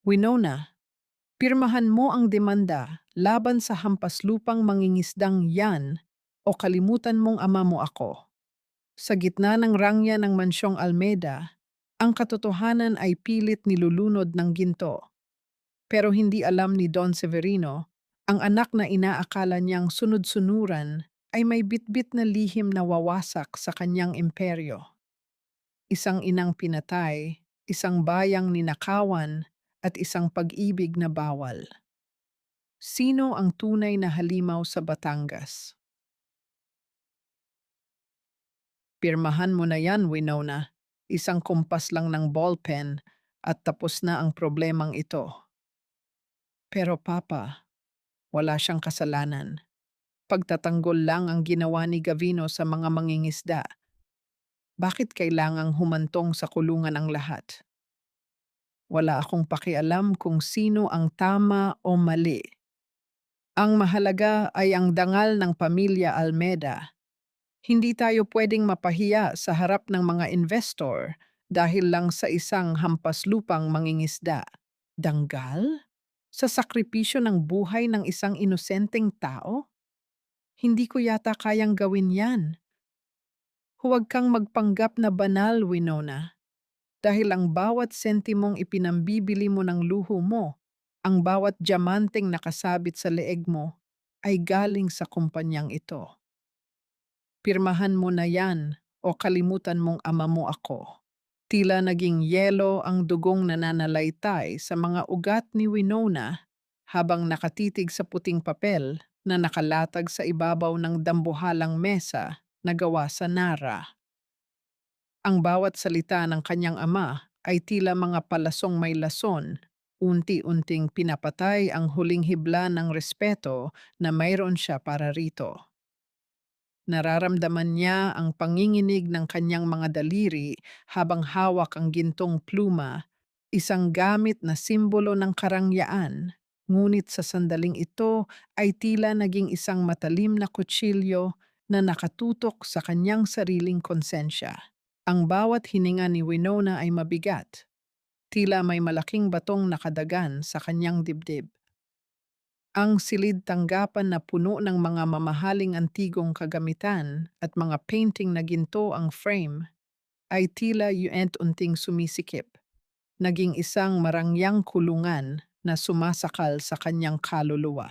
Winona, pirmahan mo ang demanda laban sa hampaslupang mangingisdang yan o kalimutan mong ama mo ako. Sa gitna ng rangya ng Mansyong Almeda, ang katotohanan ay pilit nilulunod ng ginto. Pero hindi alam ni Don Severino, ang anak na inaakala niyang sunod-sunuran ay may bitbit na lihim na wawasak sa kanyang imperyo. Isang inang pinatay, isang bayang ninakawan, at isang pag-ibig na bawal. Sino ang tunay na halimaw sa Batangas? Pirmahan mo na yan, Winona. Isang kumpas lang ng ballpen at tapos na ang problemang ito. Pero Papa, wala siyang kasalanan. Pagtatanggol lang ang ginawa ni Gavino sa mga mangingisda. Bakit kailangang humantong sa kulungan ang lahat? Wala akong pakialam kung sino ang tama o mali. Ang mahalaga ay ang dangal ng pamilya Almeda. Hindi tayo pwedeng mapahiya sa harap ng mga investor dahil lang sa isang hampaslupang mangingisda. Danggal? Sa sakripisyo ng buhay ng isang inosenteng tao? Hindi ko yata kayang gawin yan. Huwag kang magpanggap na banal, Winona. Dahil ang bawat sentimong ipinambibili mo ng luho mo, ang bawat diamanteng nakasabit sa leeg mo, ay galing sa kumpanyang ito. Pirmahan mo na yan o kalimutan mong ama mo ako. Tila naging yelo ang dugong nananalaytay sa mga ugat ni Winona habang nakatitig sa puting papel na nakalatag sa ibabaw ng dambuhalang mesa na gawa sa Nara. Ang bawat salita ng kanyang ama ay tila mga palasong may lason, unti-unting pinapatay ang huling hibla ng respeto na mayroon siya para rito. Nararamdaman niya ang panginginig ng kanyang mga daliri habang hawak ang gintong pluma, isang gamit na simbolo ng karangyaan. Ngunit sa sandaling ito ay tila naging isang matalim na kutsilyo na nakatutok sa kanyang sariling konsensya. Ang bawat hininga ni Winona ay mabigat, tila may malaking batong nakadagan sa kanyang dibdib. Ang silid tanggapan na puno ng mga mamahaling antigong kagamitan at mga painting na ginto ang frame ay tila unting sumisikip, naging isang marangyang kulungan na sumasakal sa kanyang kaluluwa.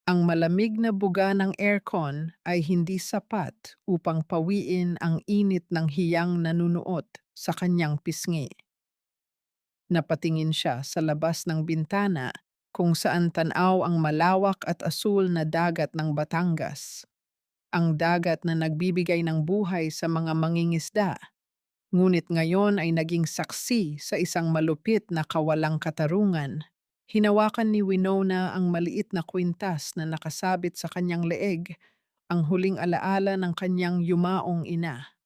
Ang malamig na buga ng aircon ay hindi sapat upang pawiin ang init ng hiyang nanunuot sa kanyang pisngi. Napatingin siya sa labas ng bintana kung saan tanaw ang malawak at asul na dagat ng Batangas. Ang dagat na nagbibigay ng buhay sa mga mangingisda, ngunit ngayon ay naging saksi sa isang malupit na kawalang katarungan. Hinawakan ni Winona ang maliit na kwintas na nakasabit sa kanyang leeg, ang huling alaala ng kanyang yumaong ina.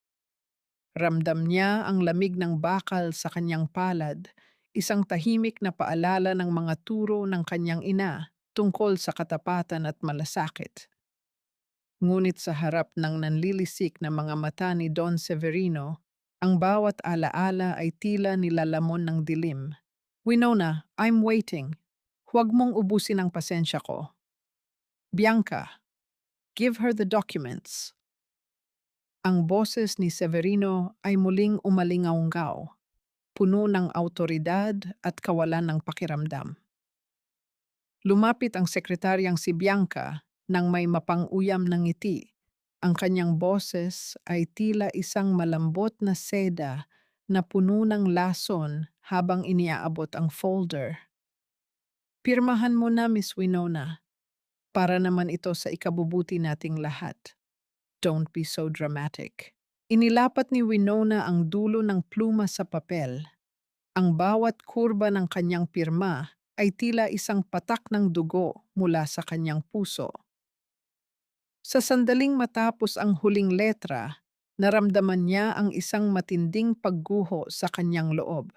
Ramdam niya ang lamig ng bakal sa kanyang palad, isang tahimik na paalala ng mga turo ng kanyang ina tungkol sa katapatan at malasakit. Ngunit sa harap ng nanlilisik na mga mata ni Don Severino, ang bawat alaala ay tila nilalamon ng dilim. Winona, I'm waiting. Huwag mong ubusin ang pasensya ko. Bianca, give her the documents. Ang boses ni Severino ay muling umalingaunggaw, puno ng awtoridad at kawalan ng pakiramdam. Lumapit ang sekretaryang si Bianca nang may mapang-uyam ng ngiti. Ang kanyang boses ay tila isang malambot na seda na puno ng lason habang iniaabot ang folder. Pirmahan mo na, Miss Winona, para naman ito sa ikabubuti nating lahat. Don't be so dramatic. Inilapat ni Winona ang dulo ng pluma sa papel. Ang bawat kurba ng kanyang pirma ay tila isang patak ng dugo mula sa kanyang puso. Sa sandaling matapos ang huling letra, naramdaman niya ang isang matinding pagguho sa kanyang loob.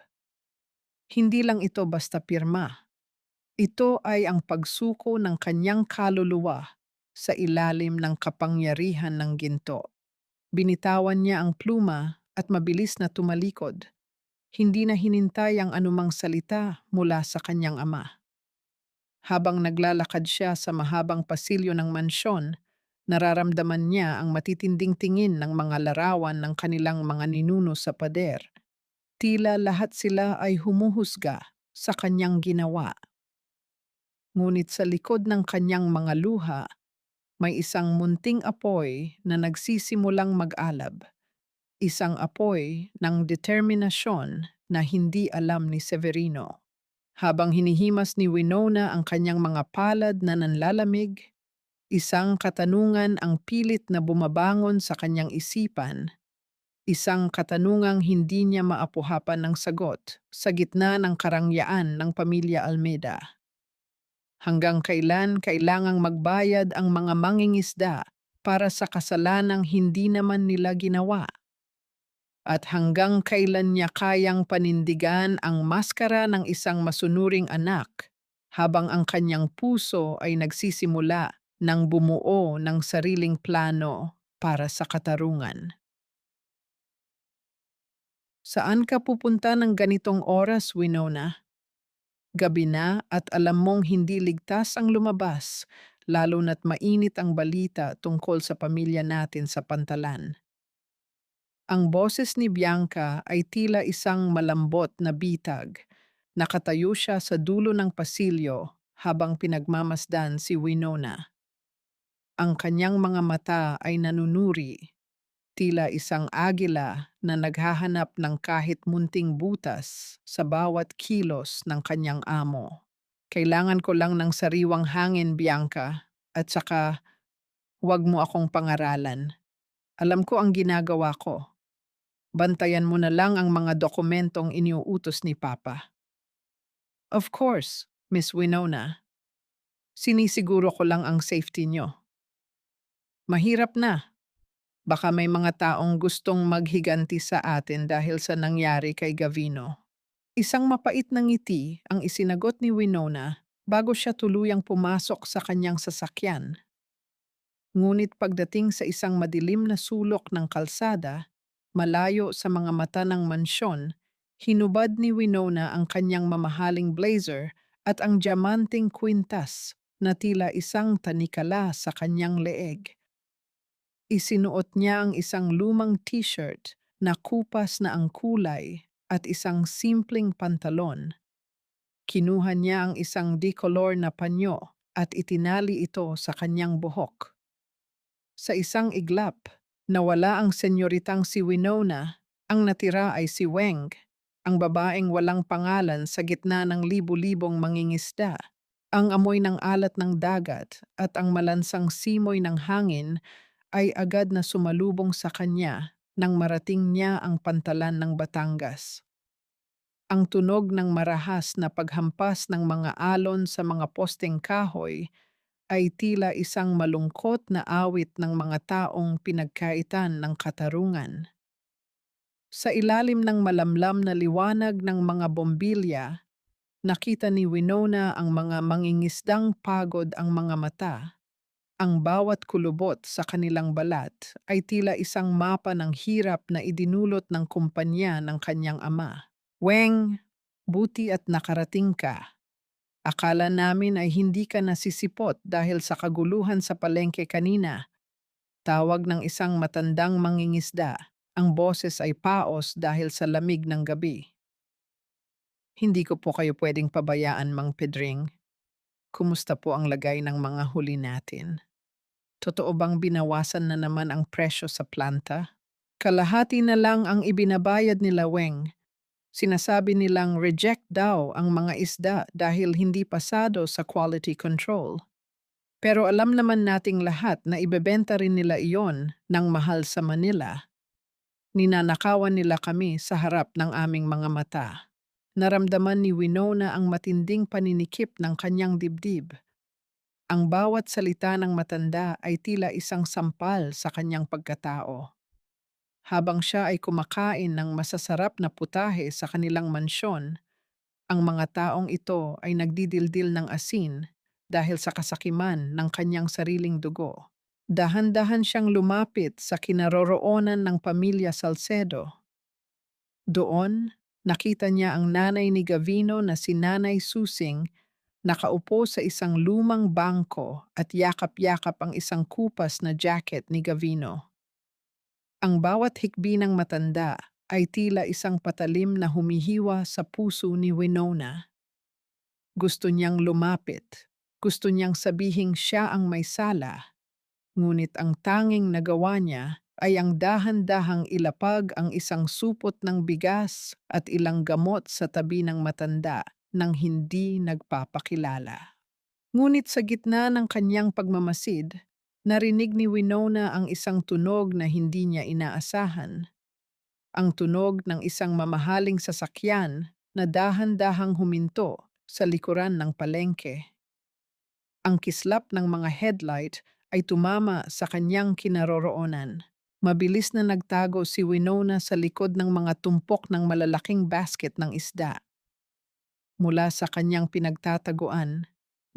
Hindi lang ito basta pirma. Ito ay ang pagsuko ng kanyang kaluluwa sa ilalim ng kapangyarihan ng ginto. Binitawan niya ang pluma at mabilis na tumalikod. Hindi na hinintay ang anumang salita mula sa kanyang ama. Habang naglalakad siya sa mahabang pasilyo ng mansyon, nararamdaman niya ang matitinding tingin ng mga larawan ng kanilang mga ninuno sa pader. Tila lahat sila ay humuhusga sa kanyang ginawa. Ngunit sa likod ng kanyang mga luha, may isang munting apoy na nagsisimulang mag-alab. Isang apoy ng determinasyon na hindi alam ni Severino. Habang hinihimas ni Winona ang kanyang mga palad na nanlalamig, isang katanungan ang pilit na bumabangon sa kanyang isipan, isang katanungang hindi niya maapuhapan ng sagot sa gitna ng karangyaan ng pamilya Almeida. Hanggang kailan kailangang magbayad ang mga mangingisda para sa kasalanang hindi naman nila ginawa? At hanggang kailan niya kayang panindigan ang maskara ng isang masunuring anak habang ang kanyang puso ay nagsisimula ng bumuo ng sariling plano para sa katarungan? Saan ka pupunta ng ganitong oras, Winona? Gabi na at alam mong hindi ligtas ang lumabas, lalo na't mainit ang balita tungkol sa pamilya natin sa pantalan. Ang boses ni Bianca ay tila isang malambot na bitag. Nakatayo siya sa dulo ng pasilyo habang pinagmamasdan si Winona. Ang kanyang mga mata ay nanunuri, tila isang agila na naghahanap ng kahit munting butas sa bawat kilos ng kanyang amo. Kailangan ko lang ng sariwang hangin, Bianca, at saka huwag mo akong pangaralan. Alam ko ang ginagawa ko. Bantayan mo na lang ang mga dokumentong iniuutos ni Papa. Of course, Miss Winona. Sinisiguro ko lang ang safety nyo. Mahirap na. Baka may mga taong gustong maghiganti sa atin dahil sa nangyari kay Gavino. Isang mapait na ngiti ang isinagot ni Winona bago siya tuluyang pumasok sa kanyang sasakyan. Ngunit pagdating sa isang madilim na sulok ng kalsada, malayo sa mga mata ng mansyon, hinubad ni Winona ang kanyang mamahaling blazer at ang diamanting kwintas na tila isang tanikala sa kanyang leeg. Isinuot niya ang isang lumang t-shirt na kupas na ang kulay at isang simpleng pantalon. Kinuha niya ang isang decolor na panyo at itinali ito sa kanyang buhok. Sa isang iglap, nawala ang senyoritang si Winona, ang natira ay si Weng, ang babaeng walang pangalan sa gitna ng libu-libong mangingisda. Ang amoy ng alat ng dagat at ang malansang simoy ng hangin ay agad na sumalubong sa kanya nang marating niya ang pantalan ng Batangas. Ang tunog ng marahas na paghampas ng mga alon sa mga posteng kahoy ay tila isang malungkot na awit ng mga taong pinagkaitan ng katarungan. Sa ilalim ng malamlam na liwanag ng mga bombilya, nakita ni Winona ang mga mangingisdang pagod ang mga mata. Ang bawat kulubot sa kanilang balat ay tila isang mapa ng hirap na idinulot ng kumpanya ng kanyang ama. Weng, buti at nakarating ka. Akala namin ay hindi ka nasisipot dahil sa kaguluhan sa palengke kanina. Tawag ng isang matandang mangingisda. Ang boses ay paos dahil sa lamig ng gabi. Hindi ko po kayo pwedeng pabayaan, Mang Pedring. Kumusta po ang lagay ng mga huli natin? Totoo bang binawasan na naman ang presyo sa planta? Kalahati na lang ang ibinabayad nila, Weng. Sinasabi nilang reject daw ang mga isda dahil hindi pasado sa quality control. Pero alam naman nating lahat na ibebenta rin nila iyon ng mahal sa Manila. Ninanakawan nila kami sa harap ng aming mga mata. Naramdaman ni Winona ang matinding paninikip ng kanyang dibdib. Ang bawat salita ng matanda ay tila isang sampal sa kanyang pagkatao. Habang siya ay kumakain ng masasarap na putahe sa kanilang mansyon, ang mga taong ito ay nagdidildil ng asin dahil sa kasakiman ng kanyang sariling dugo. Dahan-dahan siyang lumapit sa kinaroroonan ng pamilya Salcedo. Doon, Nakita niya ang nanay ni Gavino na si Nanay Susing nakaupo sa isang lumang bangko at yakap-yakap ang isang kupas na jacket ni Gavino. Ang bawat hikbi ng matanda ay tila isang patalim na humihiwa sa puso ni Winona. Gusto niyang lumapit. Gusto niyang sabihing siya ang may sala. Ngunit ang tanging nagawa niya ay ang dahan-dahang ilapag ang isang supot ng bigas at ilang gamot sa tabi ng matanda nang hindi nagpapakilala. Ngunit sa gitna ng kanyang pagmamasid, narinig ni Winona ang isang tunog na hindi niya inaasahan. Ang tunog ng isang mamahaling sasakyan na dahan-dahang huminto sa likuran ng palengke. Ang kislap ng mga headlight ay tumama sa kanyang kinaroroonan. Mabilis na nagtago si Winona sa likod ng mga tumpok ng malalaking basket ng isda. Mula sa kanyang pinagtataguan,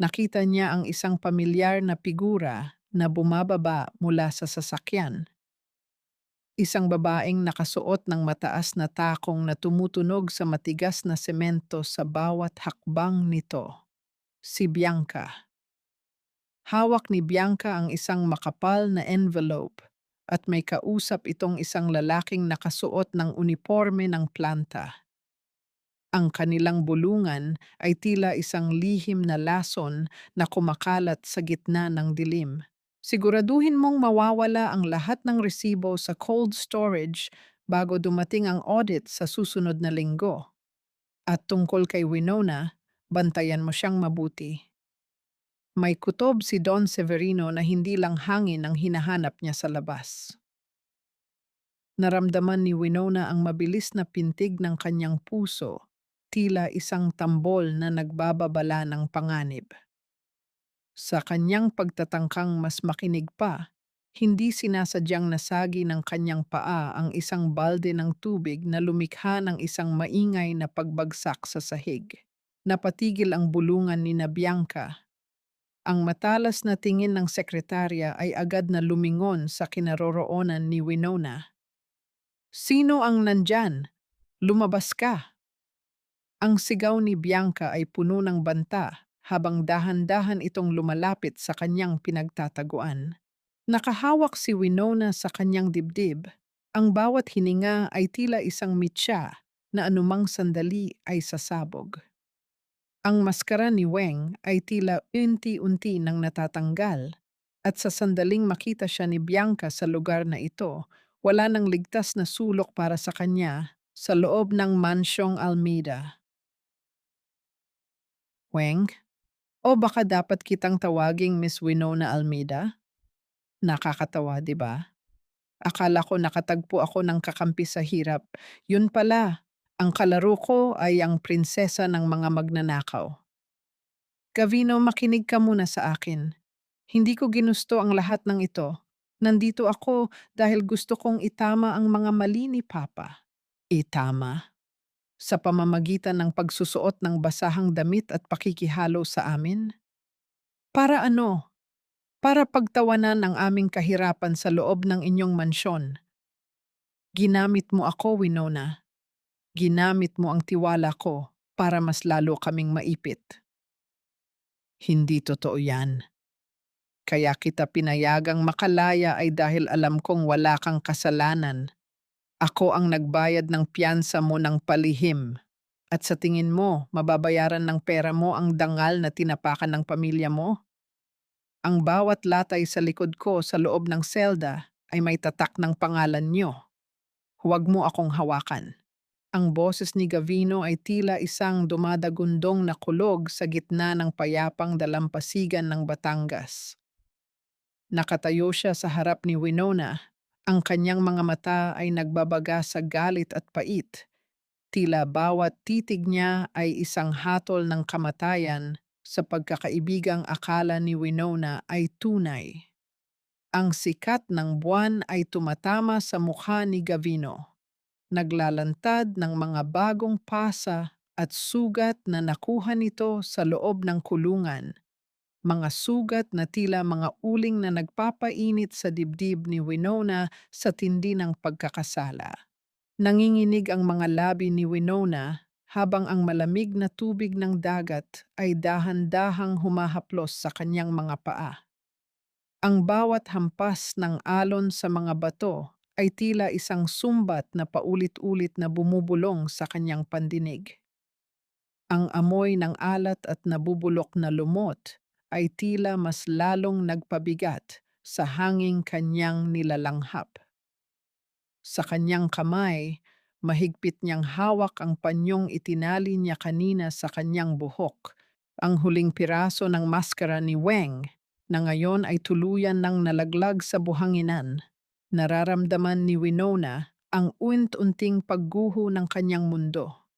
nakita niya ang isang pamilyar na figura na bumababa mula sa sasakyan. Isang babaeng nakasuot ng mataas na takong na tumutunog sa matigas na semento sa bawat hakbang nito. Si Bianca. Hawak ni Bianca ang isang makapal na envelope at may kausap itong isang lalaking nakasuot ng uniforme ng planta. Ang kanilang bulungan ay tila isang lihim na lason na kumakalat sa gitna ng dilim. Siguraduhin mong mawawala ang lahat ng resibo sa cold storage bago dumating ang audit sa susunod na linggo. At tungkol kay Winona, bantayan mo siyang mabuti. May kutob si Don Severino na hindi lang hangin ang hinahanap niya sa labas. Naramdaman ni Winona ang mabilis na pintig ng kanyang puso, tila isang tambol na nagbababala ng panganib. Sa kanyang pagtatangkang mas makinig pa, hindi sinasadyang nasagi ng kanyang paa ang isang balde ng tubig na lumikha ng isang maingay na pagbagsak sa sahig. Napatigil ang bulungan ni Bianca. Ang matalas na tingin ng sekretarya ay agad na lumingon sa kinaroroonan ni Winona. "Sino ang nandyan? Lumabas ka!" Ang sigaw ni Bianca ay puno ng banta habang dahan-dahan itong lumalapit sa kanyang pinagtataguan. Nakahawak si Winona sa kanyang dibdib. Ang bawat hininga ay tila isang mitya na anumang sandali ay sasabog. Ang maskara ni Weng ay tila unti-unti nang natatanggal at sa sandaling makita siya ni Bianca sa lugar na ito, wala nang ligtas na sulok para sa kanya sa loob ng Mansyong Almeida. Weng, o baka dapat kitang tawaging Miss Winona Almeida? Nakakatawa, di ba? Akala ko nakatagpo ako ng kakampi sa hirap. Yun pala, ang kalaro ko ay ang prinsesa ng mga magnanakaw. Gavino, makinig ka muna sa akin. Hindi ko ginusto ang lahat ng ito. Nandito ako dahil gusto kong itama ang mga mali ni Papa. Itama? Sa pamamagitan ng pagsusuot ng basahang damit at pakikihalo sa amin? Para ano? Para pagtawanan ang aming kahirapan sa loob ng inyong mansyon. Ginamit mo ako, Winona. Ginamit mo ang tiwala ko para mas lalo kaming maipit. Hindi totoo yan. Kaya kita pinayagang makalaya ay dahil alam kong wala kang kasalanan. Ako ang nagbayad ng piyansa mo ng palihim. At sa tingin mo, mababayaran ng pera mo ang dangal na tinapakan ng pamilya mo? Ang bawat latay sa likod ko sa loob ng selda ay may tatak ng pangalan nyo. Huwag mo akong hawakan. Ang boses ni Gavino ay tila isang dumadagundong na kulog sa gitna ng payapang dalampasigan ng Batangas. Nakatayo siya sa harap ni Winona. Ang kanyang mga mata ay nagbabaga sa galit at pait. Tila bawat titig niya ay isang hatol ng kamatayan sa pagkakaibigang akala ni Winona ay tunay. Ang sikat ng buwan ay tumatama sa mukha ni Gavino. Naglalantad ng mga bagong pasa at sugat na nakuha nito sa loob ng kulungan. Mga sugat na tila mga uling na nagpapainit sa dibdib ni Winona sa tindi ng pagkakasala. Nanginginig ang mga labi ni Winona habang ang malamig na tubig ng dagat ay dahan-dahang humahaplos sa kanyang mga paa. Ang bawat hampas ng alon sa mga bato ay tila isang sumbat na paulit-ulit na bumubulong sa kanyang pandinig. Ang amoy ng alat at nabubulok na lumot ay tila mas lalong nagpabigat sa hanging kanyang nilalanghap. Sa kanyang kamay, mahigpit niyang hawak ang panyong itinali niya kanina sa kanyang buhok, ang huling piraso ng maskara ni Weng na ngayon ay tuluyan ng nalaglag sa buhanginan. Nararamdaman ni Winona ang unti-unting pagguho ng kanyang mundo.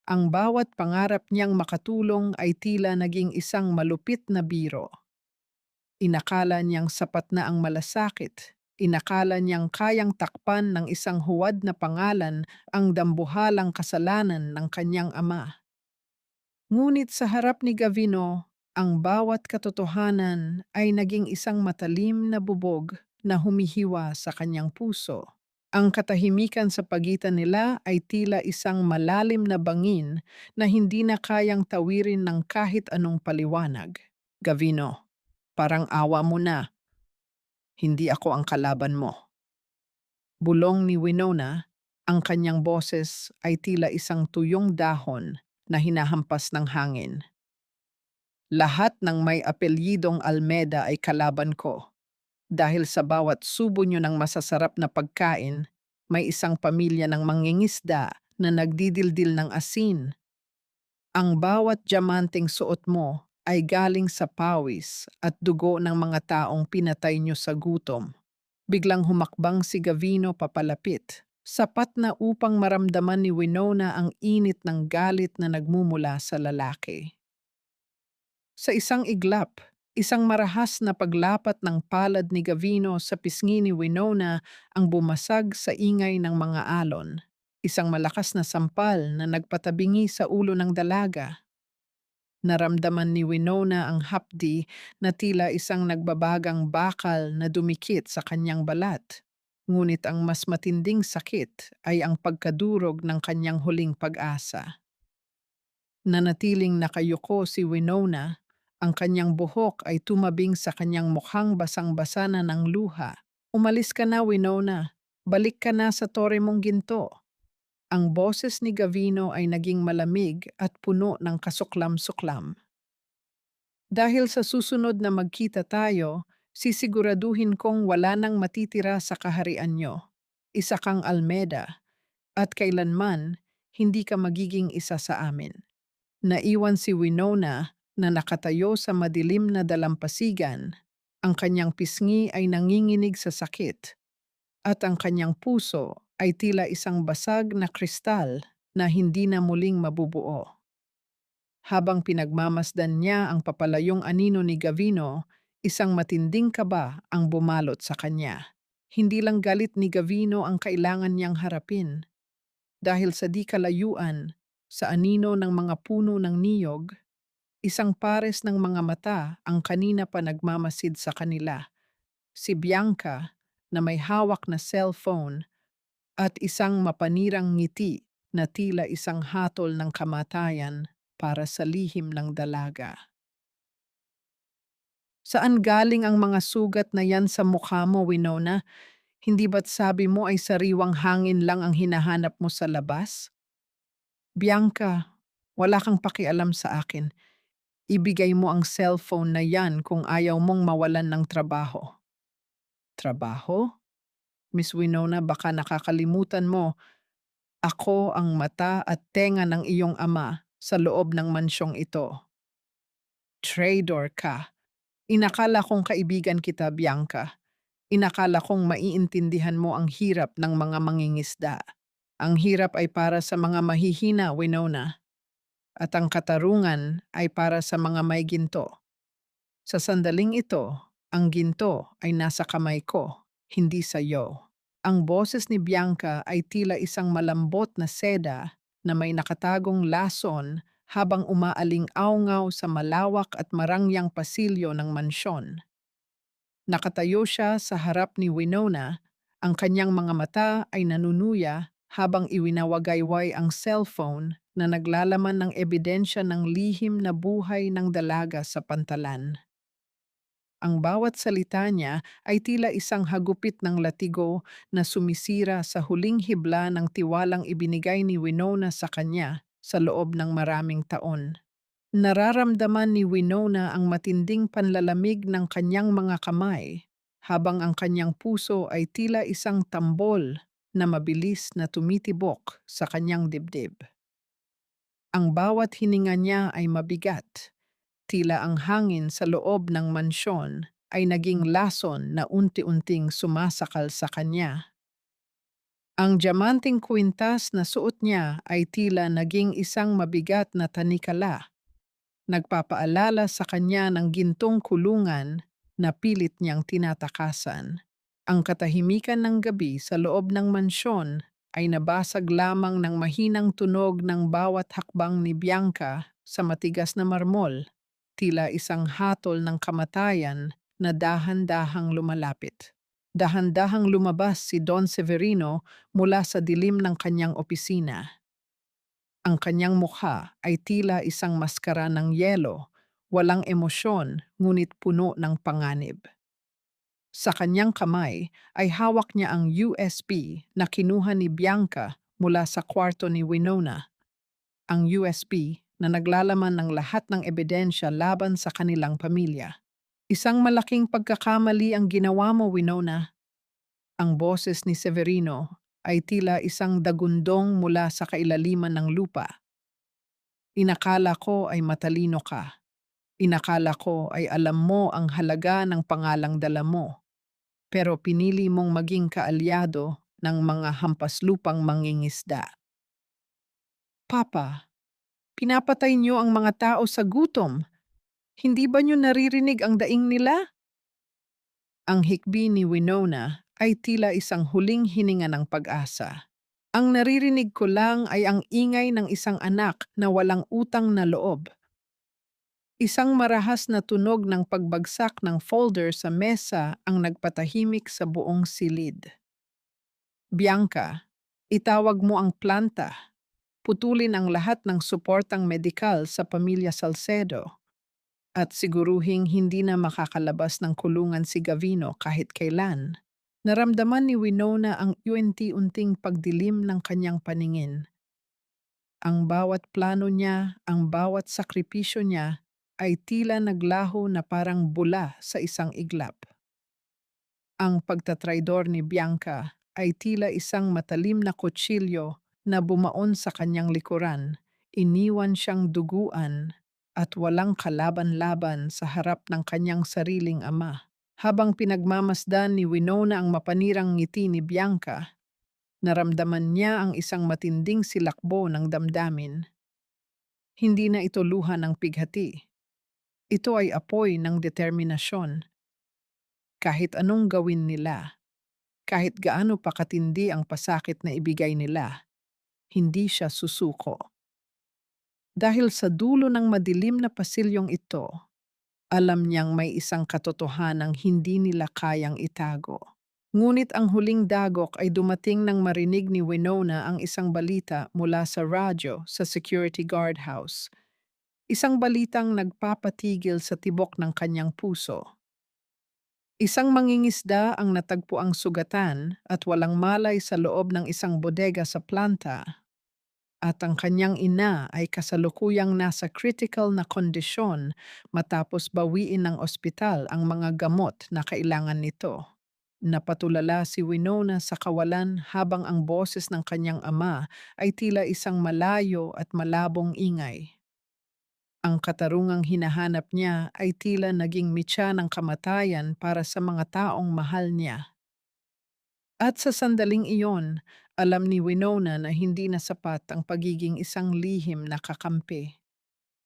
Ang bawat pangarap niyang makatulong ay tila naging isang malupit na biro. Inakala niyang sapat na ang malasakit. Inakala niyang kayang takpan ng isang huwad na pangalan ang dambuhalang kasalanan ng kanyang ama. Ngunit sa harap ni Gavino, ang bawat katotohanan ay naging isang matalim na bubog na humihiwa sa kanyang puso. Ang katahimikan sa pagitan nila ay tila isang malalim na bangin na hindi na kayang tawirin ng kahit anong paliwanag. Gavino, parang awa mo na, hindi ako ang kalaban mo. Bulong ni Winona, ang kanyang boses ay tila isang tuyong dahon na hinahampas ng hangin. Lahat ng may apelyidong Almeda ay kalaban ko. Dahil sa bawat subo nyo ng masasarap na pagkain, may isang pamilya ng mangingisda na nagdidildil ng asin. Ang bawat diamanteng suot mo ay galing sa pawis at dugo ng mga taong pinatay nyo sa gutom. Biglang humakbang si Gavino papalapit, sapat na upang maramdaman ni Winona ang init ng galit na nagmumula sa lalaki. Sa isang iglap, isang marahas na paglapat ng palad ni Gavino sa pisngi ni Winona ang bumasag sa ingay ng mga alon. Isang malakas na sampal na nagpatabingi sa ulo ng dalaga. Naramdaman ni Winona ang hapdi na tila isang nagbabagang bakal na dumikit sa kanyang balat. Ngunit ang mas matinding sakit ay ang pagkadurog ng kanyang huling pag-asa. Nanatiling nakayuko si Winona, ang kanyang buhok ay tumabing sa kanyang mukhang basang-basa na ng luha. Umalis ka na, Winona. Balik ka na sa tore mong ginto. Ang boses ni Gavino ay naging malamig at puno ng kasuklam-suklam. Dahil sa susunod na magkita tayo, sisiguraduhin kong wala nang matitira sa kaharian nyo. Isa kang Almeda, at kailanman hindi ka magiging isa sa amin. Naiwan si Winona na nakatayo sa madilim na dalampasigan. Ang kanyang pisngi ay nanginginig sa sakit, at ang kanyang puso ay tila isang basag na kristal na hindi na muling mabubuo. Habang pinagmamasdan niya ang papalayong anino ni Gavino, isang matinding kaba ang bumalot sa kanya. Hindi lang galit ni Gavino ang kailangan niyang harapin. Dahil sa di kalayuan, sa anino ng mga puno ng niyog, isang pares ng mga mata ang kanina pa nagmamasid sa kanila. Si Bianca na may hawak na cellphone at isang mapanirang ngiti na tila isang hatol ng kamatayan para sa lihim ng dalaga. Saan galing ang mga sugat na yan sa mukha mo, Winona? Hindi ba't sabi mo ay sariwang hangin lang ang hinahanap mo sa labas? Bianca, wala kang pakialam sa akin. Ibigay mo ang cellphone na yan kung ayaw mong mawalan ng trabaho. Trabaho? Miss Winona, baka nakakalimutan mo, ako ang mata at tenga ng iyong ama sa loob ng mansyong ito. Traitor ka. Inakala kong kaibigan kita, Bianca. Inakala kong maiintindihan mo ang hirap ng mga mangingisda. Ang hirap ay para sa mga mahihina, Winona. At ang katarungan ay para sa mga may ginto. Sa sandaling ito, ang ginto ay nasa kamay ko, hindi sa iyo. Ang boses ni Bianca ay tila isang malambot na seda na may nakatagong lason habang umaaling-awngaw sa malawak at marangyang pasilyo ng mansyon. Nakatayo siya sa harap ni Winona, ang kanyang mga mata ay nanunuya habang iwinawagayway ang cellphone na naglalaman ng ebidensya ng lihim na buhay ng dalaga sa pantalan. Ang bawat salita niya ay tila isang hagupit ng latigo na sumisira sa huling hibla ng tiwalang ibinigay ni Winona sa kanya sa loob ng maraming taon. Nararamdaman ni Winona ang matinding panlalamig ng kanyang mga kamay, habang ang kanyang puso ay tila isang tambol na mabilis na tumitibok sa kanyang dibdib. Ang bawat hininga niya ay mabigat, tila ang hangin sa loob ng mansyon ay naging lason na unti-unting sumasakal sa kanya. Ang diamanting kwintas na suot niya ay tila naging isang mabigat na tanikala, nagpapaalala sa kanya ng gintong kulungan na pilit niyang tinatakasan. Ang katahimikan ng gabi sa loob ng mansyon ay nabasag lamang ng mahinang tunog ng bawat hakbang ni Bianca sa matigas na marmol, tila isang hatol ng kamatayan na dahan-dahang lumalapit. Dahan-dahang lumabas si Don Severino mula sa dilim ng kanyang opisina. Ang kanyang mukha ay tila isang maskara ng yelo, walang emosyon ngunit puno ng panganib. Sa kanyang kamay ay hawak niya ang USB na kinuha ni Bianca mula sa kwarto ni Winona. Ang USB na naglalaman ng lahat ng ebidensya laban sa kanilang pamilya. Isang malaking pagkakamali ang ginawa mo, Winona. Ang boses ni Severino ay tila isang dagundong mula sa kailaliman ng lupa. Inakala ko ay matalino ka. Inakala ko ay alam mo ang halaga ng pangalang dala mo. Pero pinili mong maging kaalyado ng mga hampaslupang mangingisda. Papa, pinapatay niyo ang mga tao sa gutom. Hindi ba niyo naririnig ang daing nila? Ang hikbi ni Winona ay tila isang huling hininga ng pag-asa. Ang naririnig ko lang ay ang ingay ng isang anak na walang utang na loob. Isang marahas na tunog ng pagbagsak ng folder sa mesa ang nagpatahimik sa buong silid. Bianca, itawag mo ang planta. Putulin ang lahat ng suportang medikal sa pamilya Salcedo. At siguruhing hindi na makakalabas ng kulungan si Gavino kahit kailan. Naramdaman ni Winona ang unti-unting pagdilim ng kanyang paningin. Ang bawat plano niya, ang bawat sakripisyo niya ay tila naglaho na parang bula sa isang iglap. Ang pagtatraidor ni Bianca ay tila isang matalim na kutsilyo na bumaon sa kanyang likuran, iniwan siyang duguan at walang kalaban-laban sa harap ng kanyang sariling ama. Habang pinagmamasdan ni Winona ang mapanirang ngiti ni Bianca, naramdaman niya ang isang matinding silakbo ng damdamin. Hindi na ito luha ng pighati. Ito ay apoy ng determinasyon. Kahit anong gawin nila, kahit gaano pa katindi ang pasakit na ibigay nila, hindi siya susuko. Dahil sa dulo ng madilim na pasilyong ito, alam niyang may isang katotohanang hindi nila kayang itago. Ngunit ang huling dagok ay dumating nang marinig ni Winona ang isang balita mula sa radyo sa security guardhouse. Isang balitang nagpapatigil sa tibok ng kanyang puso. Isang mangingisda ang natagpuang sugatan at walang malay sa loob ng isang bodega sa planta, at ang kanyang ina ay kasalukuyang nasa critical na kondisyon matapos bawiin ng ospital ang mga gamot na kailangan nito. Napatulala si Winona sa kawalan habang ang boses ng kanyang ama ay tila isang malayo at malabong ingay. Ang katarungang hinahanap niya ay tila naging mitya ng kamatayan para sa mga taong mahal niya. At sa sandaling iyon, alam ni Winona na hindi na sapat ang pagiging isang lihim na kakampi.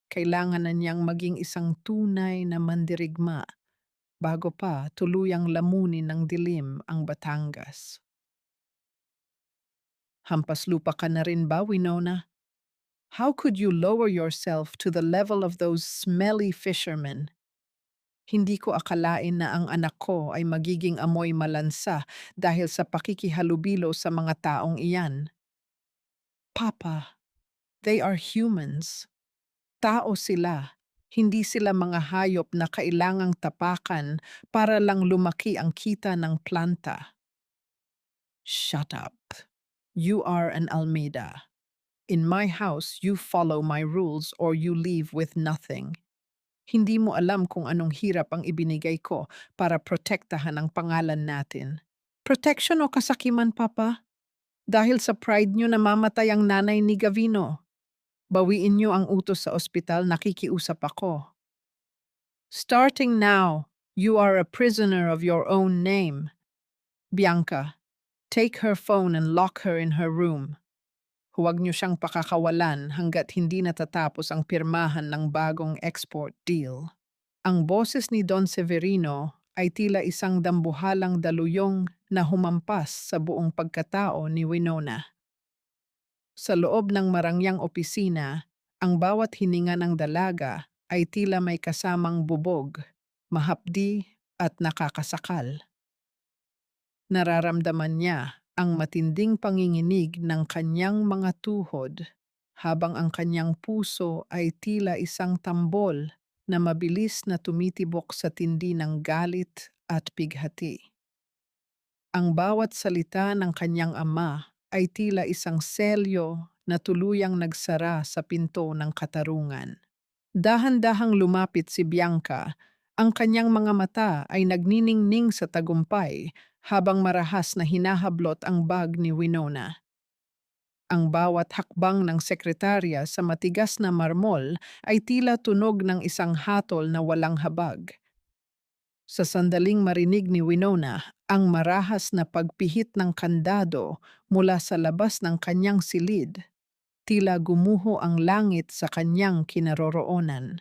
Kailangan na niyang maging isang tunay na mandirigma bago pa tuluyang lamunin ng dilim ang Batangas. Hampas lupa ka na rin ba, Winona? How could you lower yourself to the level of those smelly fishermen? Hindi ko akalain na ang anak ko ay magiging amoy malansa dahil sa pakikihalubilo sa mga taong iyan. Papa, they are humans. Tao sila. Hindi sila mga hayop na kailangang tapakan para lang lumaki ang kita ng planta. Shut up. You are an Almeida. In my house, you follow my rules or you leave with nothing. Hindi mo alam kung anong hirap ang ibinigay ko para protektahan ang pangalan natin. Protection o kasakiman, Papa? Dahil sa pride nyo namamatay ang nanay ni Gavino. Bawiin nyo ang utos sa ospital, nakikiusap ako. Starting now, you are a prisoner of your own name. Bianca, take her phone and lock her in her room. Huwag niyo siyang pakakawalan hanggat hindi natatapos ang pirmahan ng bagong export deal. Ang boses ni Don Severino ay tila isang dambuhalang daluyong na humampas sa buong pagkatao ni Winona. Sa loob ng marangyang opisina, ang bawat hininga ng dalaga ay tila may kasamang bubog, mahapdi at nakakasakal. Nararamdaman niya ang matinding panginginig ng kanyang mga tuhod habang ang kanyang puso ay tila isang tambol na mabilis na tumitibok sa tindi ng galit at bighati. Ang bawat salita ng kanyang ama ay tila isang selyo na tuluyang nagsara sa pinto ng katarungan. Dahan-dahang lumapit si Bianca, ang kanyang mga mata ay nagniningning sa tagumpay habang marahas na hinahablot ang bag ni Winona. Ang bawat hakbang ng sekretarya sa matigas na marmol ay tila tunog ng isang hatol na walang habag. Sa sandaling marinig ni Winona ang marahas na pagpihit ng kandado mula sa labas ng kanyang silid, tila gumuho ang langit sa kanyang kinaroroonan.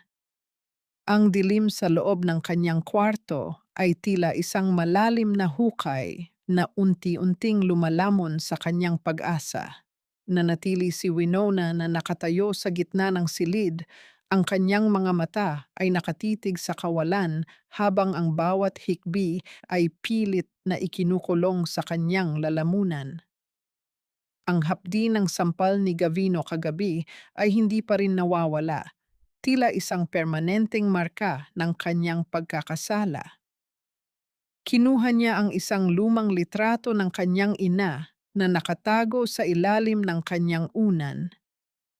Ang dilim sa loob ng kanyang kwarto ay tila isang malalim na hukay na unti-unting lumalamon sa kanyang pag-asa. Nanatili si Winona na nakatayo sa gitna ng silid, ang kanyang mga mata ay nakatitig sa kawalan habang ang bawat hikbi ay pilit na ikinukulong sa kanyang lalamunan. Ang hapdi ng sampal ni Gavino kagabi ay hindi pa rin nawawala, tila isang permanenteng marka ng kanyang pagkakasala. Kinuha niya ang isang lumang litrato ng kanyang ina na nakatago sa ilalim ng kanyang unan,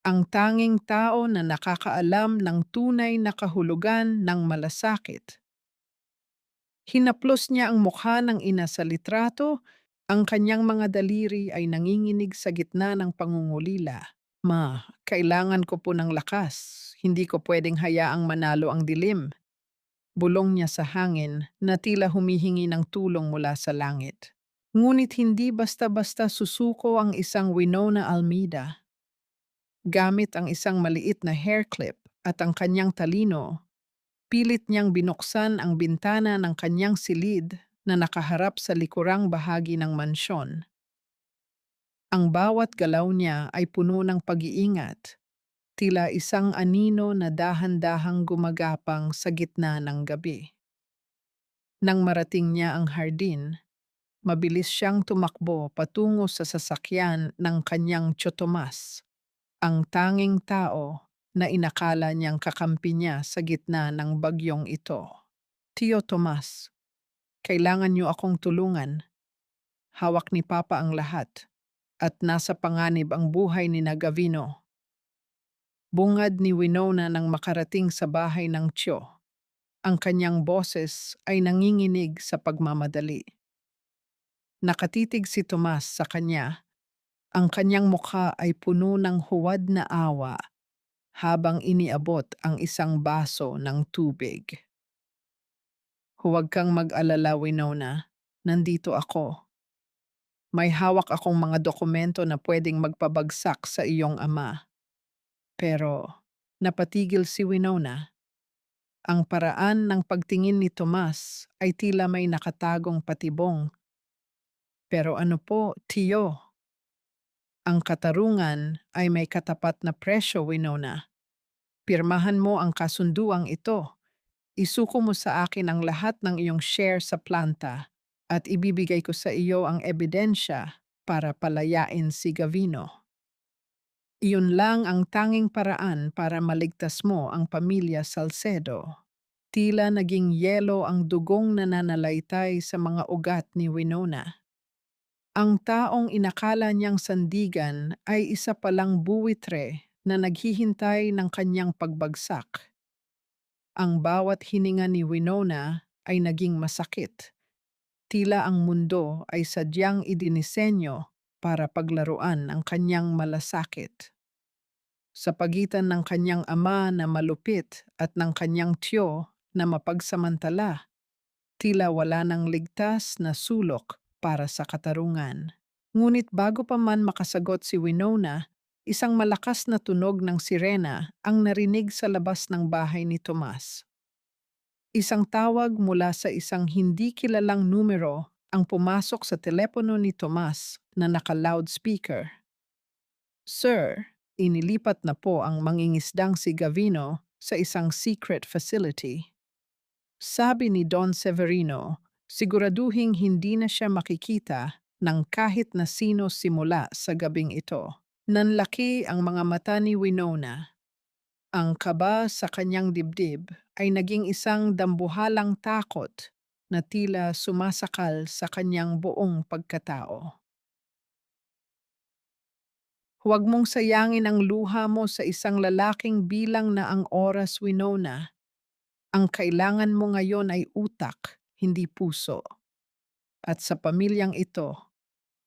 ang tanging tao na nakakaalam ng tunay na kahulugan ng malasakit. Hinaplos niya ang mukha ng ina sa litrato, ang kanyang mga daliri ay nanginginig sa gitna ng pangungulila. Ma, kailangan ko po ng lakas. Hindi ko pwedeng hayaang manalo ang dilim. Bulong niya sa hangin na tila humihingi ng tulong mula sa langit. Ngunit hindi basta-basta susuko ang isang Winona Almeida. Gamit ang isang maliit na hair clip at ang kanyang talino, pilit niyang binuksan ang bintana ng kanyang silid na nakaharap sa likurang bahagi ng mansyon. Ang bawat galaw niya ay puno ng pag-iingat, tila isang anino na dahan-dahang gumagapang sa gitna ng gabi. Nang marating niya ang hardin, mabilis siyang tumakbo patungo sa sasakyan ng kanyang Tio Tomas, ang tanging tao na inakala niyang kakampi niya sa gitna ng bagyong ito. Tio Tomas, kailangan niyo akong tulungan. Hawak ni Papa ang lahat at nasa panganib ang buhay ni Gavino. Bungad ni Winona nang makarating sa bahay ng Tio. Ang kanyang boses ay nanginginig sa pagmamadali. Nakatitig si Tomas sa kanya. Ang kanyang mukha ay puno ng huwad na awa habang iniabot ang isang baso ng tubig. Huwag kang mag-alala, Winona. Nandito ako. May hawak akong mga dokumento na pwedeng magpabagsak sa iyong ama. Pero napatigil si Winona. Ang paraan ng pagtingin ni Tomas ay tila may nakatagong patibong. Pero ano po, Tio? Ang katarungan ay may katapat na presyo, Winona. Pirmahan mo ang kasunduang ito. Isuko mo sa akin ang lahat ng iyong share sa planta at ibibigay ko sa iyo ang ebidensya para palayain si Gavino. Iyon lang ang tanging paraan para maligtas mo ang pamilya Salcedo. Tila naging yelo ang dugong nananalaytay sa mga ugat ni Winona. Ang taong inakala niyang sandigan ay isa palang buwitre na naghihintay ng kanyang pagbagsak. Ang bawat hininga ni Winona ay naging masakit. Tila ang mundo ay sadyang idinisenyo para paglaruan ang kanyang malasakit. Sa pagitan ng kanyang ama na malupit at ng kanyang tiyo na mapagsamantala, tila wala nang ligtas na sulok para sa katarungan. Ngunit bago pa man makasagot si Winona, isang malakas na tunog ng sirena ang narinig sa labas ng bahay ni Tomas. Isang tawag mula sa isang hindi kilalang numero ang pumasok sa telepono ni Tomas na naka-loudspeaker. Sir, inilipat na po ang mangingisdang si Gavino sa isang secret facility. Sabi ni Don Severino, siguraduhing hindi na siya makikita ng kahit na sino simula sa gabing ito. Nanlaki ang mga mata ni Winona. Ang kaba sa kanyang dibdib ay naging isang dambuhalang takot na tila sumasakal sa kanyang buong pagkatao. Huwag mong sayangin ang luha mo sa isang lalaking bilang na ang oras, Winona. Ang kailangan mo ngayon ay utak, hindi puso. At sa pamilyang ito,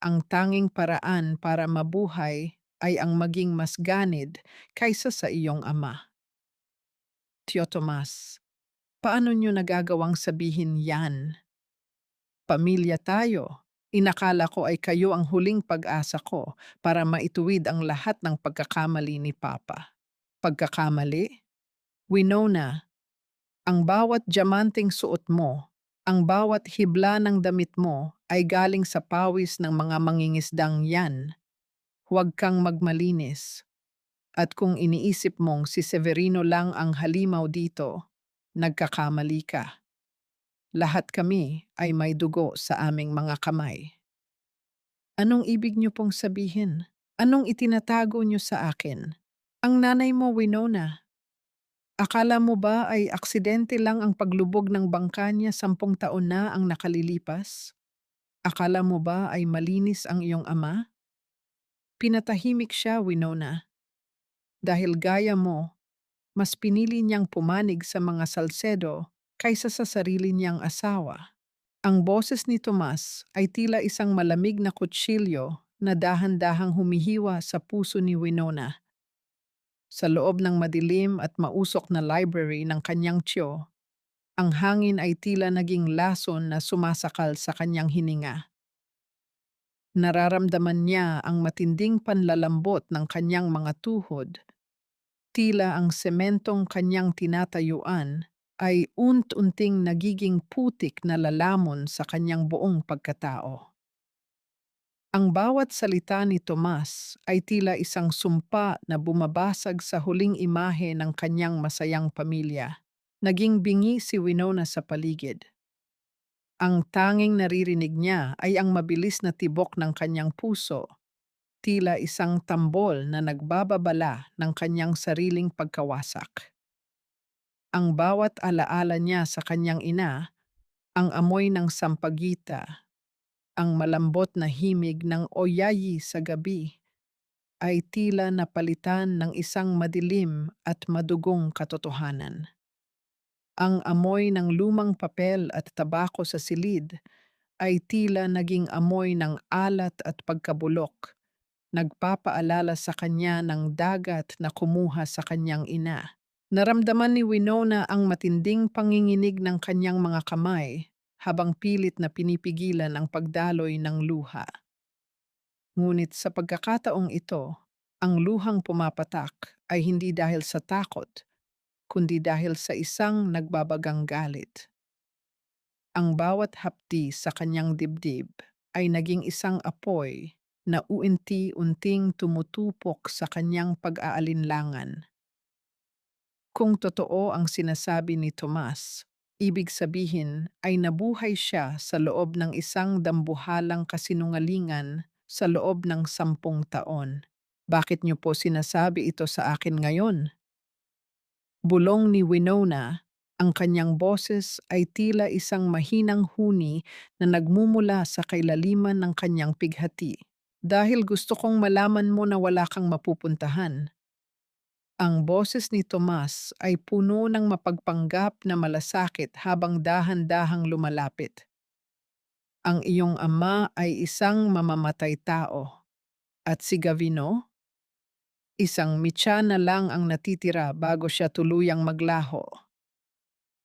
ang tanging paraan para mabuhay ay ang maging mas ganid kaysa sa iyong ama. Tio Tomas, paano niyo nagagawang sabihin yan? Pamilya tayo. Inakala ko ay kayo ang huling pag-asa ko para maituwid ang lahat ng pagkakamali ni Papa. Pagkakamali? Winona, ang bawat diamanteng suot mo, ang bawat hibla ng damit mo ay galing sa pawis ng mga mangingisdang yan. Huwag kang magmalinis. At kung iniisip mong si Severino lang ang halimaw dito, nagkakamali ka. Lahat kami ay may dugo sa aming mga kamay. Anong ibig niyo pong sabihin? Anong itinatago niyo sa akin? Ang nanay mo, Winona, akala mo ba ay aksidente lang ang paglubog ng bangka niya 10 taon na ang nakalilipas? Akala mo ba ay malinis ang iyong ama? Pinatahimik siya, Winona. Dahil gaya mo, mas pinili niyang pumanig sa mga Salcedo kaysa sa sarili niyang asawa. Ang boses ni Tomas ay tila isang malamig na kutsilyo na dahan-dahang humihiwa sa puso ni Winona. Sa loob ng madilim at mausok na library ng kanyang tiyo, ang hangin ay tila naging lason na sumasakal sa kanyang hininga. Nararamdaman niya ang matinding panlalambot ng kanyang mga tuhod. Tila ang sementong kanyang tinatayuan ay unti-unting nagiging putik na lalamon sa kanyang buong pagkatao. Ang bawat salita ni Tomas ay tila isang sumpa na bumabasag sa huling imahe ng kanyang masayang pamilya. Naging bingi si Winona sa paligid. Ang tanging naririnig niya ay ang mabilis na tibok ng kanyang puso, tila isang tambol na nagbababala ng kanyang sariling pagkawasak. Ang bawat alaala niya sa kanyang ina, ang amoy ng sampagita, ang malambot na himig ng oyayi sa gabi, ay tila napalitan ng isang madilim at madugong katotohanan. Ang amoy ng lumang papel at tabako sa silid ay tila naging amoy ng alat at pagkabulok, nagpapaalala sa kanya ng dagat na kumuha sa kanyang ina. Naramdaman ni Winona ang matinding panginginig ng kanyang mga kamay habang pilit na pinipigilan ang pagdaloy ng luha. Ngunit sa pagkakataong ito, ang luhang pumapatak ay hindi dahil sa takot, kundi dahil sa isang nagbabagang galit. Ang bawat hapdi sa kanyang dibdib ay naging isang apoy na unti-unting tumutupok sa kanyang pag-aalinlangan. Kung totoo ang sinasabi ni Tomas, ibig sabihin ay nabuhay siya sa loob ng isang dambuhalang kasinungalingan sa loob ng 10 taon. Bakit niyo po sinasabi ito sa akin ngayon? Bulong ni Winona, ang kanyang boses ay tila isang mahinang huni na nagmumula sa kailaliman ng kanyang pighati. Dahil gusto kong malaman mo na wala kang mapupuntahan. Ang boses ni Tomas ay puno ng mapagpanggap na malasakit habang dahan-dahang lumalapit. Ang iyong ama ay isang mamamatay tao. At si Gavino, isang mitya na lang ang natitira bago siya tuluyang maglaho.